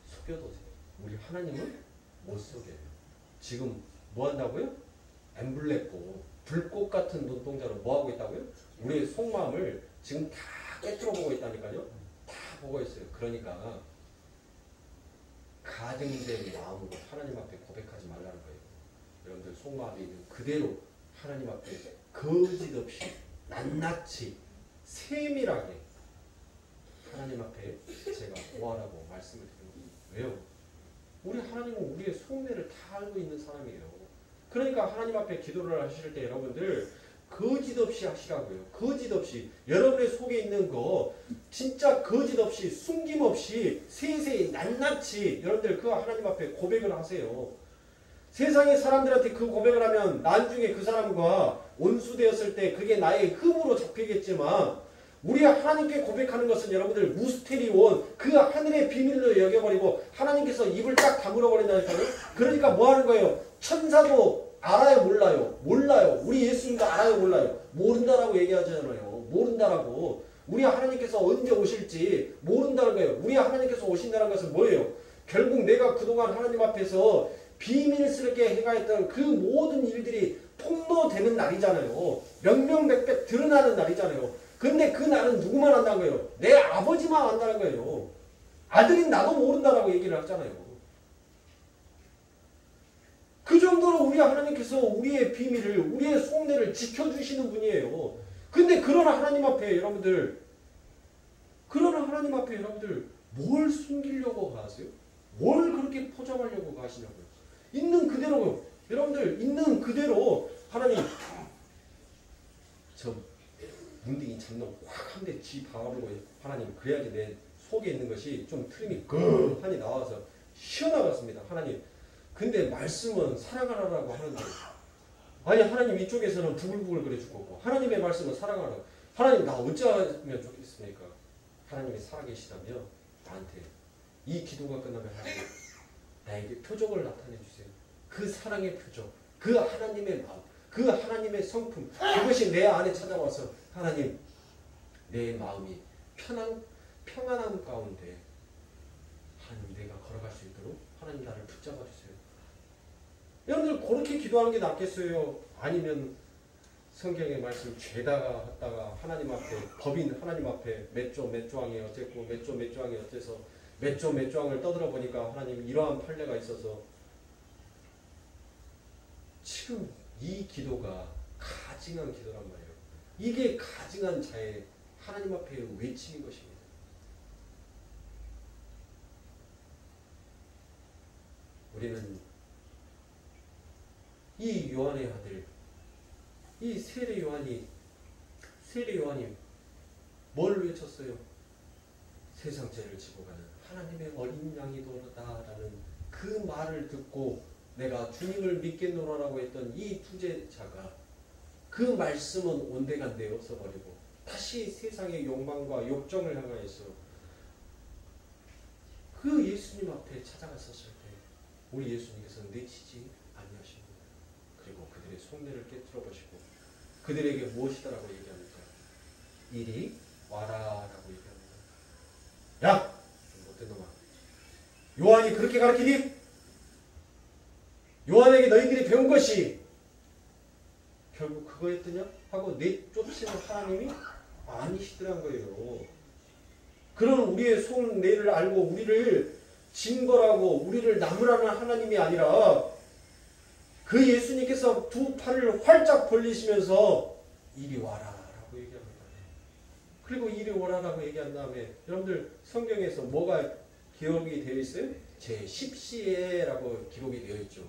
속여도 돼요. 우리 하나님은 못 속여요. 지금 뭐 한다고요? 엠블렘보 불꽃 같은 눈동자로 뭐 하고 있다고요? 우리의 속마음을 지금 다 깨뜨려 보고 있다니까요. 다 보고 있어요. 그러니까 가증된 마음으로 하나님 앞에 고백하지 말라는 거예요. 여러분들 속마음이 있는 그대로 하나님 앞에 거짓없이 낱낱이 세밀하게 하나님 앞에 제가 구하라고 말씀을 드립니다. 왜요? 우리 하나님은 우리의 속내를 다 알고 있는 사람이에요. 그러니까 하나님 앞에 기도를 하실 때 여러분들 거짓없이 하시라고요. 거짓없이 여러분의 속에 있는 거 진짜 거짓없이 숨김없이 세세히 낱낱이 여러분들 그 하나님 앞에 고백을 하세요. 세상의 사람들한테 그 고백을 하면 나중에 그 사람과 온수되었을 때 그게 나의 흠으로 잡히겠지만 우리 하나님께 고백하는 것은 여러분들 무스테리온 그 하늘의 비밀로 여겨버리고 하나님께서 입을 딱 다물어 버린다니까요. 그러니까 뭐 하는 거예요? 천사도 알아요, 몰라요? 몰라요. 우리 예수님도 알아요, 몰라요? 모른다라고 얘기하잖아요. 모른다라고. 우리 하나님께서 언제 오실지 모른다는 거예요. 우리 하나님께서 오신다는 것은 뭐예요? 결국 내가 그동안 하나님 앞에서 비밀스럽게 행하였던 그 모든 일들이 폭로되는 날이잖아요. 명명백백 드러나는 날이잖아요. 근데 그 날은 누구만 안다는 거예요? 내 아버지만 안다는 거예요. 아들인 나도 모른다라고 얘기를 하잖아요. 그 정도로 우리 하나님께서 우리의 비밀을, 우리의 속내를 지켜주시는 분이에요. 근데 그런 하나님 앞에 여러분들 뭘 숨기려고 하세요? 뭘 그렇게 포장하려고 하시냐고요? 있는 그대로, 여러분들 있는 그대로 하나님, 저 문득이 잠깐 확 한 대 쥐 박아보고 하나님, 그래야지 내 속에 있는 것이 좀 트림이 하니 나와서 쉬어나갔습니다. 하나님, 근데 말씀은 사랑하라고 하는데, 아니 하나님 이쪽에서는 부글부글 그래 죽고 하나님의 말씀은 사랑하라고. 하나님 나 어쩌면 좋겠습니까? 하나님이 살아계시다며 나한테 이 기도가 끝나면 하나님 나에게 표적을 나타내 주세요. 그 사랑의 표적, 그 하나님의 마음, 그 하나님의 성품, 그것이 내 안에 찾아와서 하나님 내 마음이 평안함 가운데 하나님 내가 걸어갈 수 있도록 하나님 나를 붙잡아 주세요. 여러분들 그렇게 기도하는 게 낫겠어요? 아니면 성경의 말씀 죄다가 했다가 하나님 앞에, 법인 하나님 앞에 몇 조항이 어쨌고 몇 조항이 어째서 몇 조항을 떠들어 보니까 하나님 이러한 판례가 있어서, 지금 이 기도가 가증한 기도란 말이에요. 이게 가증한 자의 하나님 앞에 외침인 것입니다. 우리는 이 요한의 아들, 이 세례 요한이 뭘 외쳤어요? 세상 죄를 지고 가는 하나님의 어린 양이도다라는 그 말을 듣고 내가 주님을 믿겠노라라고 했던 이 투제자가 그 말씀은 온데간데 없어버리고 다시 세상의 욕망과 욕정을 향하여서 그 예수님 앞에 찾아갔었을 때 우리 예수님께서는 내치지 아니하십니다. 그리고 그들의 속내를 깨뜨려 보시고 그들에게 무엇이다라고 얘기합니까? 이리 와라라고 얘기합니다. 야! 못된 놈아. 요한이 그렇게 가르치니? 요한에게 너희들이 배운 것이 결국 그거였더냐? 하고 내쫓으시는 하나님이 아니시더란 거예요. 그런 우리의 속내를 알고 우리를 증거라고 우리를 나무라는 하나님이 아니라 그 예수님께서 두 팔을 활짝 벌리시면서 이리 와라 라고 얘기합니다. 그리고 이리 오라라고 얘기한 다음에 여러분들 성경에서 뭐가 기록이 되어 있어요? 제10시에라고 기록이 되어 있죠.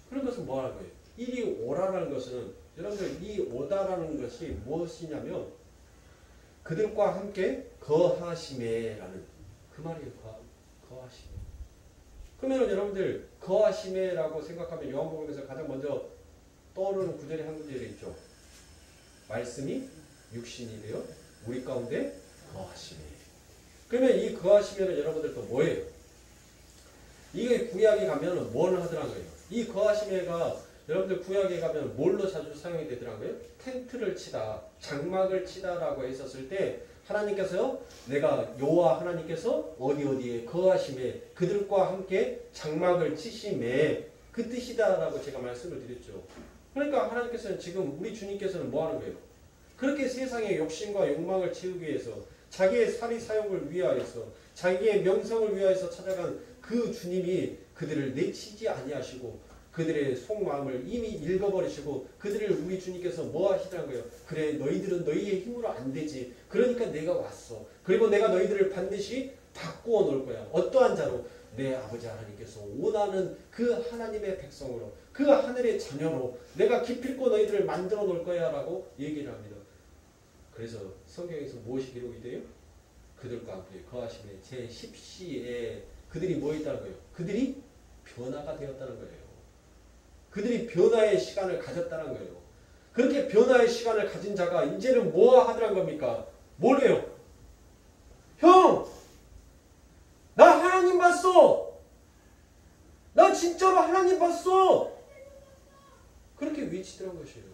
그런 것은 뭐 하는 거예요? 이리 오라라는 것은 여러분들 이 오다라는 것이 무엇이냐면 그들과 함께 거하심에라는 그 말이에요. 거하심에. 그러면 여러분들 거하심에라고 생각하면 요한복음에서 가장 먼저 떠오르는 구절이 한 구절이 있죠. 말씀이 육신이 되어 우리 가운데 거하심에. 그러면 이 거하심에는 여러분들 또 뭐예요? 이게 구약에 가면 뭘 하더라고요. 이 거하심에가 여러분들 구약에 가면 뭘로 자주 사용이 되더라고요? 텐트를 치다, 장막을 치다라고 했었을 때 하나님께서 내가 여호와 하나님께서 어디에 거하심에 그들과 함께 장막을 치심에 그 뜻이다라고 제가 말씀을 드렸죠. 그러니까 하나님께서는 지금 우리 주님께서는 뭐 하는 거예요? 그렇게 세상의 욕심과 욕망을 채우기 위해서 자기의 사리 사욕을 위하여서 자기의 명성을 위하여서 찾아간 그 주님이 그들을 내치지 아니하시고 그들의 속마음을 이미 읽어버리시고 그들을 우리 주님께서 뭐 하시더란 거예요? 그래 너희들은 너희의 힘으로 안 되지. 그러니까 내가 왔어. 그리고 내가 너희들을 반드시 바꾸어 놓을 거야. 어떠한 자로? 내 아버지 하나님께서 원하는 그 하나님의 백성으로 그 하늘의 자녀로 내가 기필코 너희들을 만들어 놓을 거야 라고 얘기를 합니다. 그래서 성경에서 무엇이 기록이 돼요? 그들과 함께 거하심에 제10시에 그들이 뭐 있다는 거예요? 그들이 변화가 되었다는 거예요. 그들이 변화의 시간을 가졌다는 거예요. 그렇게 변화의 시간을 가진 자가 이제는 뭐 하더란 겁니까? 뭘 해요? 형! 나 하나님 봤어! 나 진짜로 하나님 봤어! 그렇게 외치더란 것이에요.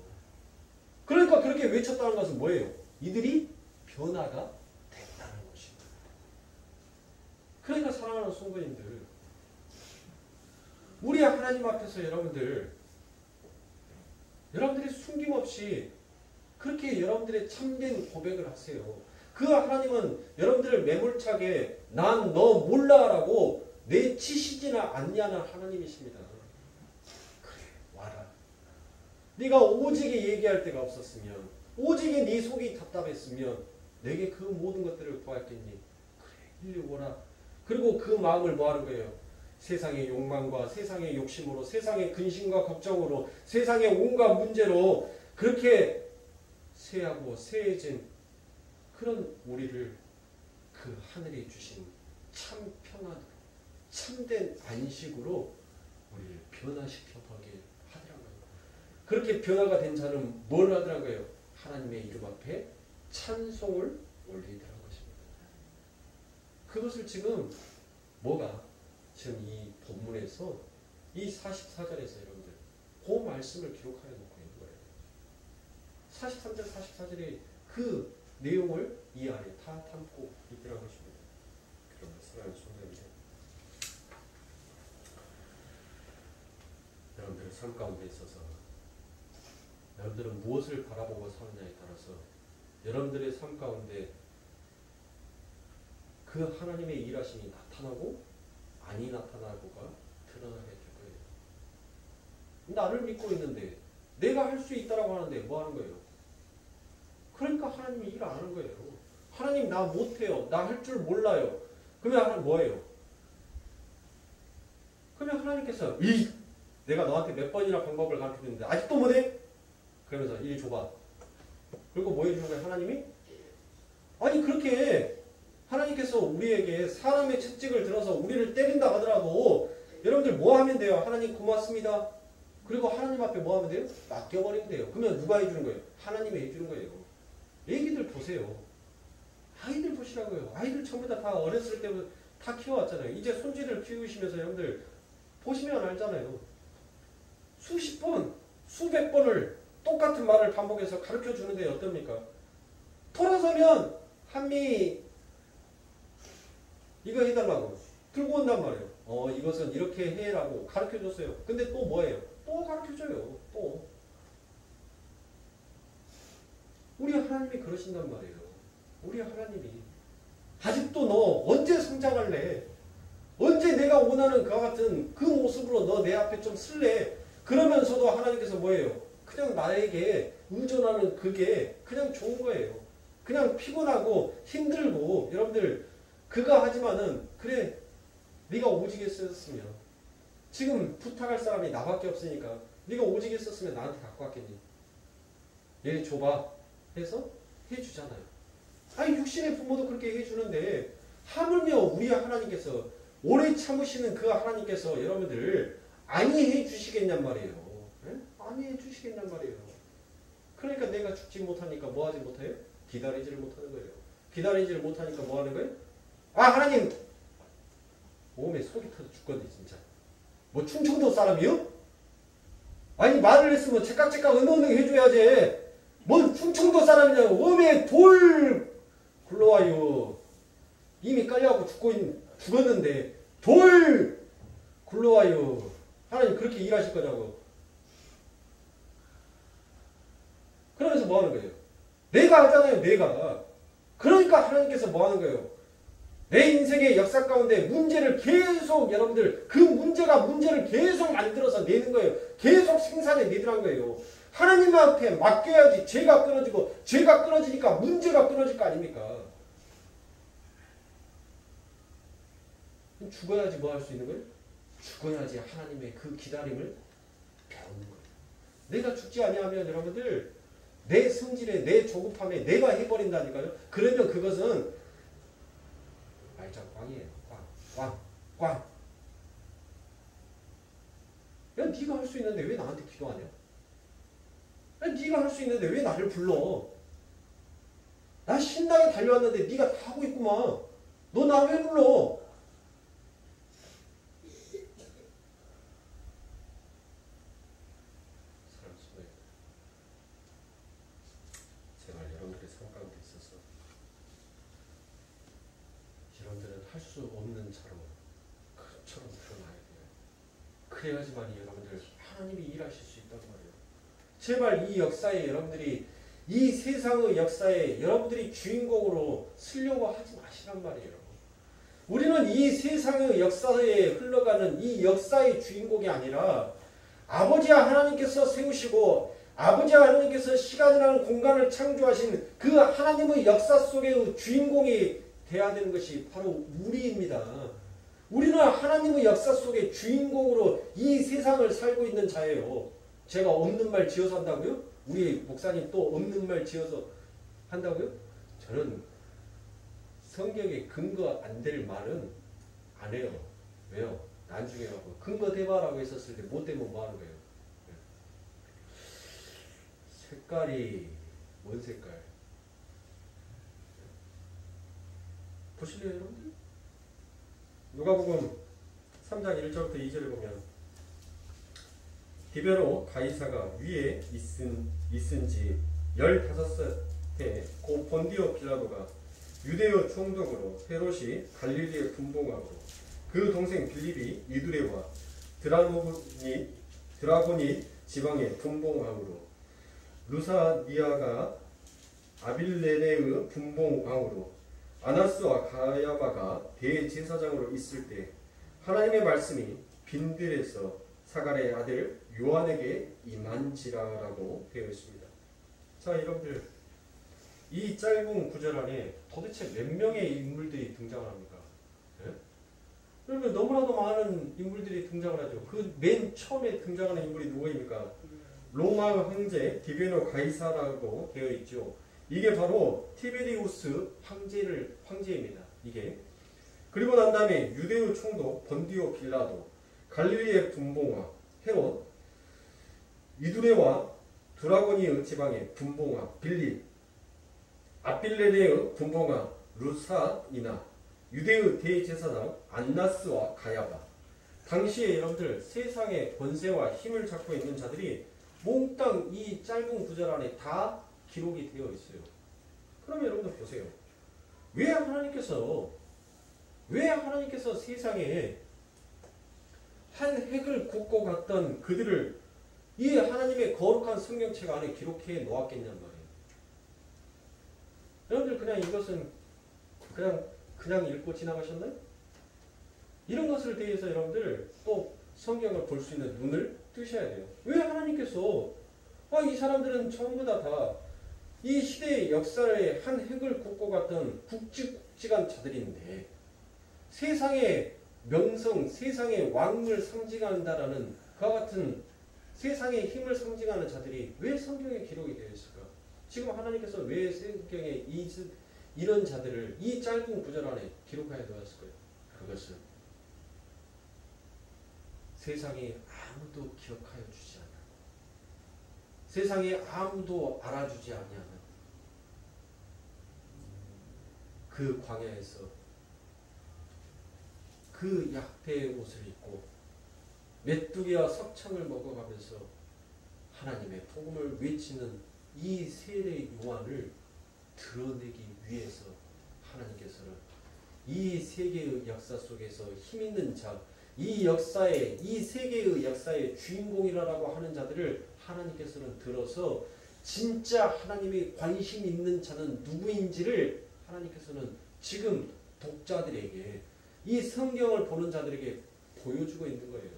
그러니까 그렇게 외쳤다는 것은 뭐예요? 이들이 변화가 됐다는 것입니다. 그러니까 사랑하는 성도님들, 우리 하나님 앞에서 여러분들이 숨김없이 그렇게 여러분들의 참된 고백을 하세요. 그 하나님은 여러분들을 매몰차게 난 너 몰라라고 내치시지나 않냐는 하나님이십니다. 그래, 와라. 네가 오직에 얘기할 데가 없었으면, 오직에 네 속이 답답했으면 내게 그 모든 것들을 구할겠니? 그래, 이리 오라. 그리고 그 마음을 뭐 하는 거예요? 세상의 욕망과 세상의 욕심으로, 세상의 근심과 걱정으로, 세상의 온갖 문제로 그렇게 쇠하고 쇠해진 그런 우리를 그 하늘이 주신 참 평안으로, 참된 안식으로 우리를 변화시켜 보게 하더라고요. 그렇게 변화가 된 자는 뭘 하더라고요? 하나님의 이름 앞에 찬송을 올리더라는 것입니다. 그것을 지금 지금 이 본문에서 이 44절에서 여러분들 그 말씀을 기록하여 놓고 있는 거예요. 43절, 44절에 그 내용을 이 안에 다 담고 있더라는 것입니다. 그러면 사랑하는 성도님들, 여러분들의 삶 가운데 있어서 여러분들은 무엇을 바라보고 사느냐에 따라서 여러분들의 삶 가운데 그 하나님의 일하심이 나타나고 아니 나타나고가 드러나게 될 거예요. 나를 믿고 있는데 내가 할 수 있다라고 하는데 뭐 하는 거예요? 그러니까 하나님이 일 안 하는 거예요. 하나님 나 못해요. 나 할 줄 몰라요. 그러면 하나님 뭐예요? 그러면 하나님께서 내가 너한테 몇 번이나 방법을 가르쳐줬는데 아직도 못해? 그러면서 이리 줘봐. 그리고 뭐 해주는 거예요? 하나님이? 아니 그렇게 하나님께서 우리에게 사람의 채찍을 들어서 우리를 때린다 하더라도 여러분들 뭐 하면 돼요? 하나님 고맙습니다. 그리고 하나님 앞에 뭐 하면 돼요? 맡겨버리면 돼요. 그러면 누가 해주는 거예요? 하나님이 해주는 거예요. 애기들 보세요. 아이들 보시라고요. 아이들 전부 다 어렸을 때부터 다 키워왔잖아요. 이제 손주들 키우시면서 여러분들 보시면 알잖아요. 수십 번, 수백 번을 똑같은 말을 반복해서 가르쳐 주는데 어떻습니까? 돌아서면 한미 이거 해달라고 들고 온단 말이에요. 이것은 이렇게 해라고 가르쳐 줬어요. 근데 또 뭐예요? 또 가르쳐 줘요. 또. 우리 하나님이 그러신단 말이에요. 우리 하나님이 아직도 너 언제 성장할래? 언제 내가 원하는 그와 같은 그 모습으로 너 내 앞에 좀 쓸래? 그러면서도 하나님께서 뭐예요? 그냥 나에게 의존하는 그게 그냥 좋은 거예요. 그냥 피곤하고 힘들고 여러분들 그가 하지만은 그래 네가 오직에 쓰였으면 지금 부탁할 사람이 나밖에 없으니까 네가 오직에 썼으면 나한테 갖고 왔겠니? 얘 줘봐 해서 해주잖아요. 아니 육신의 부모도 그렇게 해주는데 하물며 우리 하나님께서 오래 참으시는 그 하나님께서 여러분들 안위해 주시겠냔 말이에요. 네? 안위해 주시겠냔 말이에요. 그러니까 내가 죽지 못하니까 뭐 하지 못해요? 기다리지를 못하는 거예요. 기다리지를 못하니까 뭐 하는 거예요? 하나님 몸에 속이 터져 죽겠네 진짜. 뭐 충청도 사람이요? 아니 말을 했으면 제깍제깍 은은하게 해줘야지. 뭔 충청도 사람이냐고. 몸에 돌 굴러와요. 이미 깔려갖고 죽었는데 돌 굴러와요. 하나님 그렇게 일하실 거냐고. 그러면서 뭐 하는 거예요? 내가 하잖아요. 내가. 그러니까 하나님께서 뭐 하는 거예요? 내 인생의 역사 가운데 문제를 계속 여러분들 그 문제를 계속 만들어서 내는 거예요. 계속 생산해 내더란 거예요. 하나님한테 맡겨야지 죄가 끊어지고 죄가 끊어지니까 문제가 끊어질 거 아닙니까? 죽어야지 뭐 할 수 있는 거예요? 죽어야지 하나님의 그 기다림을 배우는 거예요. 내가 죽지 아니하면 여러분들 내 성질에 내 조급함에 내가 해버린다니까요. 그러면 그것은 말짱꽝이에요. 꽝. 야 네가 할 수 있는데 왜 나한테 기도하냐? 야 네가 할 수 있는데 왜 나를 불러? 나 신나게 달려왔는데 네가 다 하고 있구만. 너 나 왜 불러? 사람 손에 제발 여러분들의 삶 가운데 있어서 여러분들은 할 수 없는 자로 그처럼 드러나야 돼요. 그래야지만 여러분들 하나님이 일하실 수 있단 말이에요. 제발 이 역사에 여러분들이 이 세상의 역사에 여러분들이 주인공으로 쓰려고 하지 마시란 말이에요. 우리는 이 세상의 역사에 흘러가는 이 역사의 주인공이 아니라 아버지와 하나님께서 세우시고 아버지와 하나님께서 시간이라는 공간을 창조하신 그 하나님의 역사 속의 주인공이 돼야 되는 것이 바로 우리입니다. 우리는 하나님의 역사 속의 주인공으로 이 세상을 살고 있는 자예요. 제가 없는 말 지어서 한다고요? 우리 목사님 또 없는 말 지어서 한다고요? 저는 성경에 근거 안 될 말은 안 해요. 왜요? 나중에 하고 근거 대봐라고 했었을 때 못 되면 뭐 하는 거예요? 색깔이 뭔 색깔? 보실래요 여러분들? 누가복음 3장 1절부터 2절을 보면 디베로 가이사가 위에 있은지 15세 고 본디오 빌라도가 유대여 총독으로 헤롯이 갈릴리의 분봉함으로 그 동생 빌립이 이두레와 드라고니 지방의 분봉함으로 루사니아가 아빌레네의 분봉왕으로 아나스와 가야바가 대제사장으로 있을 때 하나님의 말씀이 빈들에서 사갈의 아들 요한에게 임한지라라고 되어 있습니다. 자 여러분들 이 짧은 구절 안에 도대체 몇 명의 인물들이 등장을 합니까? 네? 그러면 너무나도 많은 인물들이 등장을 하죠. 그 맨 처음에 등장하는 인물이 누구입니까? 로마 황제 디베노 가이사라고 되어 있죠. 이게 바로 티베리우스 황제입니다. 이게 그리고 난 다음에 유대의 총독 본디오 빌라도, 갈릴리의 분봉왕 헤롯, 이두레와 드라고니 지방의 분봉왕 빌립, 아빌레네의 분봉왕 루사이나, 유대의 대제사장 안나스와 가야바. 당시에 여러분들 세상의 권세와 힘을 잡고 있는 자들이 몽땅 이 짧은 구절 안에 다 기록이 되어 있어요. 그럼 여러분들 보세요. 왜 하나님께서 세상에 한 획을 긋고 갔던 그들을 이 하나님의 거룩한 성경책 안에 기록해 놓았겠냔 말이에요. 여러분들 그냥 이것은 그냥 읽고 지나가셨나요? 이런 것을 대해서 여러분들 또 성경을 볼 수 있는 눈을 뜨셔야 돼요. 왜 하나님께서 이 사람들은 전부 다 이 시대의 역사에 한 획을 긋고 갔던 굵직굵직한 자들인데 세상의 명성, 세상의 왕을 상징한다라는 그와 같은 세상의 힘을 상징하는 자들이 왜 성경에 기록이 되어 있을까? 지금 하나님께서 왜 성경에 이런 자들을 이 짧은 구절 안에 기록하여 놓았을까요? 그것은 세상에 아무도 기억하여 주지 않아. 세상에 아무도 알아주지 아니하는 그 광야에서 그 약대의 옷을 입고 메뚜기와 석창을 먹어가면서 하나님의 복음을 외치는 이 세례 요한을 드러내기 위해서 하나님께서는 이 세계의 역사 속에서 힘있는 자, 이 역사의, 이 세계의 역사의 주인공이라고 하는 자들을 하나님께서는 들어서 진짜 하나님이 관심 있는 자는 누구인지를 하나님께서는 지금 독자들에게, 이 성경을 보는 자들에게 보여주고 있는 거예요.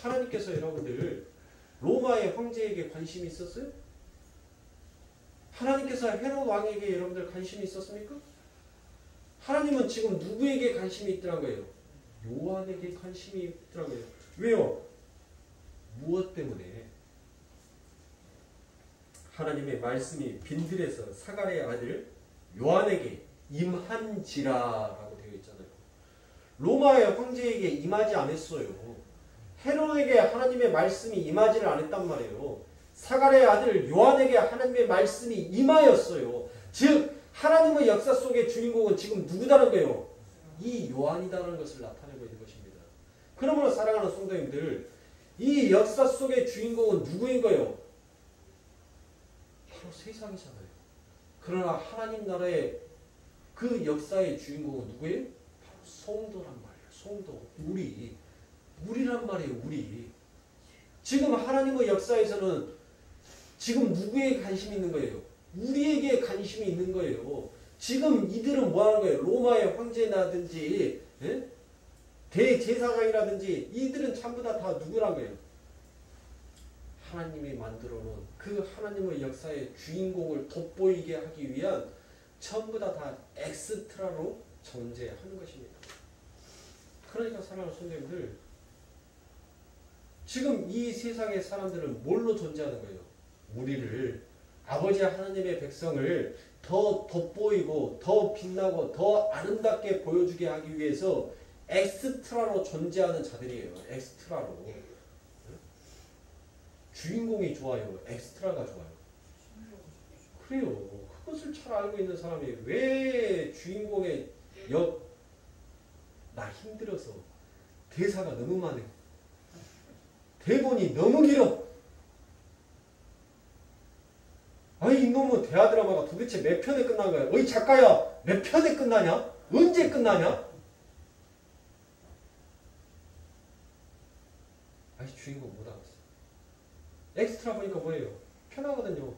하나님께서 여러분들 로마의 황제에게 관심이 있었어요? 하나님께서 헤롯 왕에게 여러분들 관심이 있었습니까? 하나님은 지금 누구에게 관심이 있더란 거예요? 요한에게 관심이 있더라고요. 왜요? 무엇 때문에? 하나님의 말씀이 빈들에서 사갈의 아들 요한에게 임한지라라고 되어 있잖아요. 로마의 황제에게 임하지 않았어요. 헤롯에게 하나님의 말씀이 임하지를 않았단 말이에요. 사갈의 아들 요한에게 하나님의 말씀이 임하였어요. 즉 하나님의 역사 속의 주인공은 지금 누구다는 거예요? 이 요한이다라는 것을 나타내고 있는 것입니다. 그러므로 사랑하는 성도님들, 이 역사 속의 주인공은 누구인 거예요? 바로 세상이잖아요. 그러나 하나님 나라의 그 역사의 주인공은 누구예요? 바로 성도란 말이에요. 성도. 우리란 말이에요. 우리. 지금 하나님의 역사에서는 지금 누구에 관심이 있는 거예요? 우리에게 관심이 있는 거예요. 지금 이들은 뭐 하는 거예요? 로마의 황제라든지 대제사장이라든지 이들은 전부 다 누구란 거예요? 하나님이 만들어 놓은 그 하나님의 역사의 주인공을 돋보이게 하기 위한 전부 다 엑스트라로 존재하는 것입니다. 그러니까 사랑하는 성도님들, 지금 이 세상의 사람들은 뭘로 존재하는 거예요? 우리를, 아버지 하나님의 백성을 더 돋보이고 더 빛나고 더 아름답게 보여주게 하기 위해서 엑스트라로 존재하는 자들이에요. 엑스트라로. 주인공이 좋아요? 엑스트라가 좋아요? 그래요. 그것을 잘 알고 있는 사람이 왜 주인공의 나 힘들어서 대사가 너무 많아. 대본이 너무 길어. 아니 이놈의 대하 드라마가 도대체 몇 편에 끝난 거야? 어이 작가야, 몇 편에 끝나냐? 언제 끝나냐? 아니 주인공 못 알았어. 엑스트라 보니까 뭐예요? 편하거든요.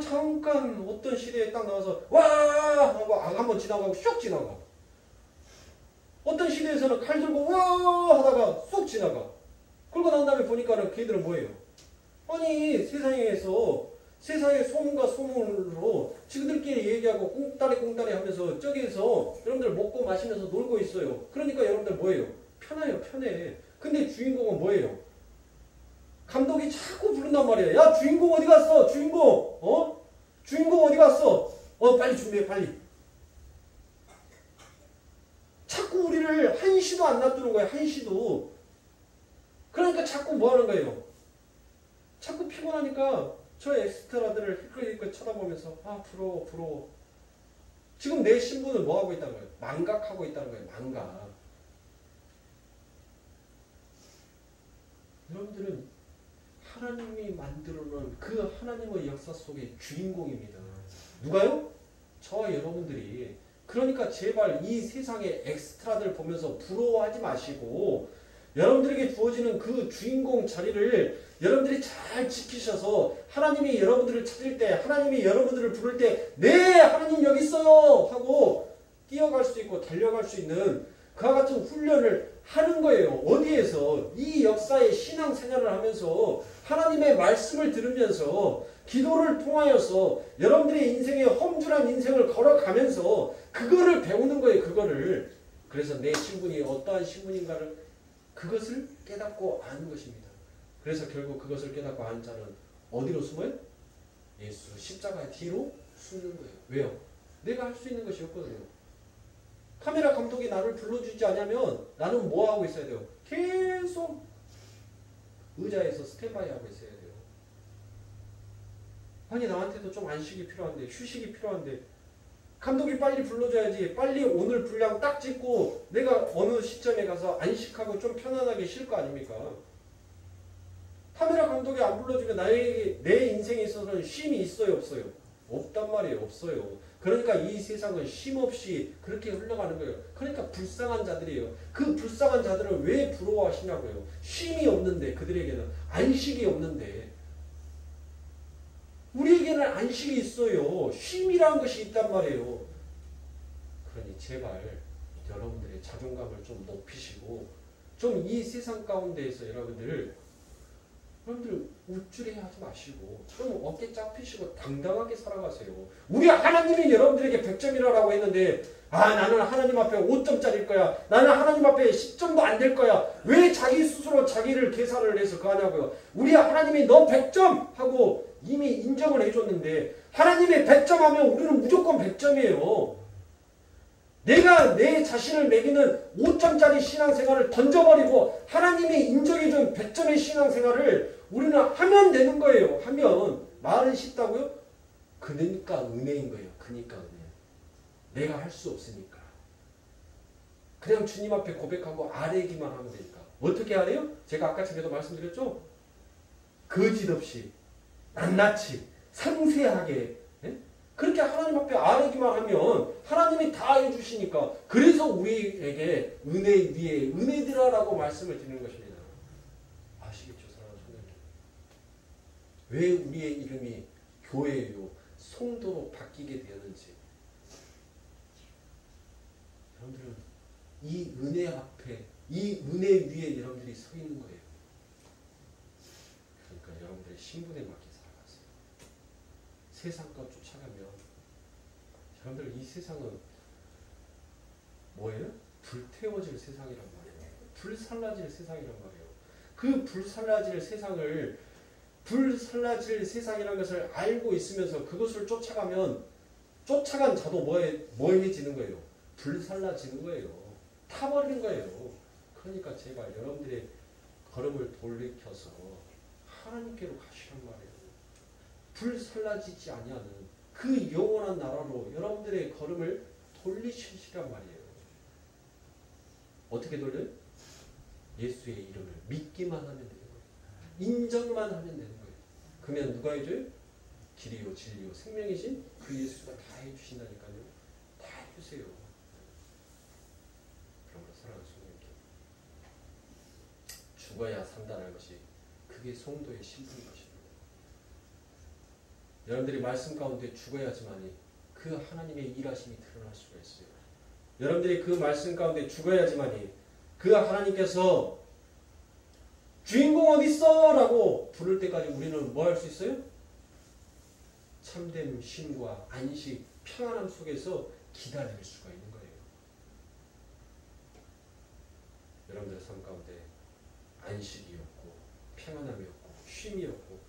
잠깐 어떤 시대에 딱 나와서 와 하고 한번 지나가고 슉 지나가. 어떤 시대에서는 칼 들고 와 하다가 쏙 지나가. 그러고 난 다음에 보니까는 걔들은 뭐예요? 아니 세상에서 세상의 소문과 소문으로 지그들끼리 얘기하고 꽁따리 하면서 저기에서 여러분들 먹고 마시면서 놀고 있어요. 그러니까 여러분들 뭐예요? 편해요. 편해. 근데 주인공은 뭐예요? 감독이 자꾸 부른단 말이에요. 야 주인공 어디 갔어? 주인공 주인공 어디 갔어? 빨리 준비해 빨리. 자꾸 우리를 한시도 안 놔두는 거예요. 한시도. 그러니까 자꾸 뭐 하는 거예요? 자꾸 피곤하니까 저 엑스트라들을 힐끗힐끗 쳐다보면서 부러워. 지금 내 신분은 뭐 하고 있다는 거예요? 망각하고 있다는 거예요. 망각. 여러분들은 하나님이 만들어놓은 그 하나님의 역사 속의 주인공입니다. 누가요? 저와 여러분들이. 그러니까 제발 이 세상의 엑스트라들 보면서 부러워하지 마시고 여러분들에게 주어지는 그 주인공 자리를 여러분들이 잘 지키셔서 하나님이 여러분들을 찾을 때, 하나님이 여러분들을 부를 때 네 하나님 여기 있어요 하고 뛰어갈 수 있고 달려갈 수 있는 그와 같은 훈련을 하는 거예요. 어디에서? 이 역사의 신앙생활을 하면서 하나님의 말씀을 들으면서 기도를 통하여서 여러분들의 인생에 험준한 인생을 걸어가면서 그거를 배우는 거예요. 그거를. 그래서 내 신분이 어떠한 신분인가를 그것을 깨닫고 아는 것입니다. 그래서 결국 그것을 깨닫고 아는 자는 어디로 숨어요? 예수 십자가 뒤로 숨는 거예요. 왜요? 내가 할 수 있는 것이 없거든요. 카메라 감독이 나를 불러주지 않으면 나는 뭐 하고 있어야 돼요? 계속 의자에서 스탠바이 하고 있어야 돼요. 아니 나한테도 좀 안식이 필요한데, 휴식이 필요한데 감독이 빨리 불러줘야지. 빨리 오늘 분량 딱 찍고 내가 어느 시점에 가서 안식하고 좀 편안하게 쉴 거 아닙니까? 카메라 감독이 안 불러주면 내 인생에 있어서는 쉼이 있어요? 없어요? 없단 말이에요. 없어요. 그러니까 이 세상은 쉼없이 그렇게 흘러가는 거예요. 그러니까 불쌍한 자들이에요. 그 불쌍한 자들을 왜 부러워하시냐고요. 쉼이 없는데, 그들에게는 안식이 없는데. 우리에게는 안식이 있어요. 쉼이라는 것이 있단 말이에요. 그러니 제발 여러분들의 자존감을 좀 높이시고 좀 이 세상 가운데에서 여러분들 우쭐해 하지 마시고 좀 어깨 쫙 펴시고 당당하게 살아가세요. 우리 하나님이 여러분들에게 100점이라고 했는데 나는 하나님 앞에 5점짜리일 거야. 나는 하나님 앞에 10점도 안 될 거야. 왜 자기 스스로 자기를 계산을 해서 그 하냐고요. 우리 하나님이 너 100점 하고 이미 인정을 해줬는데 하나님이 100점 하면 우리는 무조건 100점이에요. 내가 내 자신을 매기는 5점짜리 신앙생활을 던져버리고 하나님이 인정해준 100점의 신앙생활을 우리는 하면 되는 거예요. 하면. 말은 쉽다고요? 그러니까 은혜인 거예요. 그러니까 은혜. 내가 할 수 없으니까. 그냥 주님 앞에 고백하고 아뢰기만 하면 되니까. 어떻게 아뢰요? 제가 아까 전에도 말씀드렸죠? 거짓 없이, 낱낱이, 상세하게. 예? 그렇게 하나님 앞에 아뢰기만 하면 하나님이 다 해주시니까. 그래서 우리에게 은혜 위에 은혜들아라고 말씀을 드리는 것입니다. 아시겠죠, 사랑하는 성도님? 왜 우리의 이름이 교회요, 성도로 바뀌게 되었는지. 여러분들은 이 은혜 앞에, 이 은혜 위에 여러분들이 서 있는 거예요. 그러니까 여러분들의 신분에 맞게 살아가세요. 세상과 쫓아가면 여러분들 이 세상은 뭐예요? 불태워질 세상이란 말이에요. 불살라질 세상이란 말이에요. 그 불살라질 세상을 불살라질 세상이라는 것을 알고 있으면서 그것을 쫓아가면 쫓아간 자도 뭐해지는 거예요? 불살라지는 거예요. 타버리는 거예요. 그러니까 제발 여러분들의 걸음을 돌이켜서 하나님께로 가시란 말이에요. 불살라지지 아니하는 그 영원한 나라로 여러분들의 걸음을 돌리시란 말이에요. 어떻게 돌려요? 예수의 이름을 믿기만 하면 되는 거예요. 인정만 하면 되는 거예요. 그러면 누가 해줘요? 길이요 진리요 생명이신 그 예수가 다 해주신다니까요. 다 해주세요. 그런 거 사랑하는 성도님께 죽어야 산다는 것이 그게 성도의 신분인 것입니다. 여러분들이 말씀 가운데 죽어야지만이 그 하나님의 일하심이 드러날 수가 있어요. 여러분들이 그 말씀 가운데 죽어야지만이 그 하나님께서 주인공 어딨어? 라고 부를 때까지 우리는 뭐 할 수 있어요? 참된 쉼과 안식, 평안함 속에서 기다릴 수가 있는 거예요. 여러분들의 삶 가운데 안식이 없고 평안함이 없고 쉼이 없고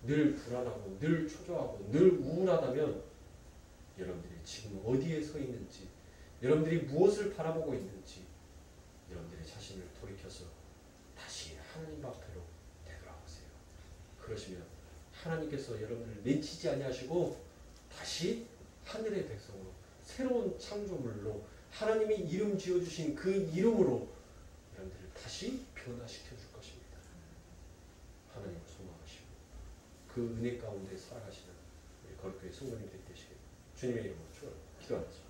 늘 불안하고 늘 초조하고 늘 우울하다면 여러분들이 지금 어디에 서 있는지 여러분들이 무엇을 바라보고 있는지 여러분들의 자신을 돌이켜서 다시 하나님 앞으로 되돌아오세요. 그러시면 하나님께서 여러분들을 내치지 아니하시고 다시 하늘의 백성으로 새로운 창조물로 하나님이 이름 지어주신 그 이름으로 여러분들을 다시 변화시켜 줄 것입니다. 하나님을 소망하시고 그 은혜 가운데 살아가시는 우리 거룩교회 성도님들이 되시길 주님의 이름으로 축원합니다. 기도하겠습니다.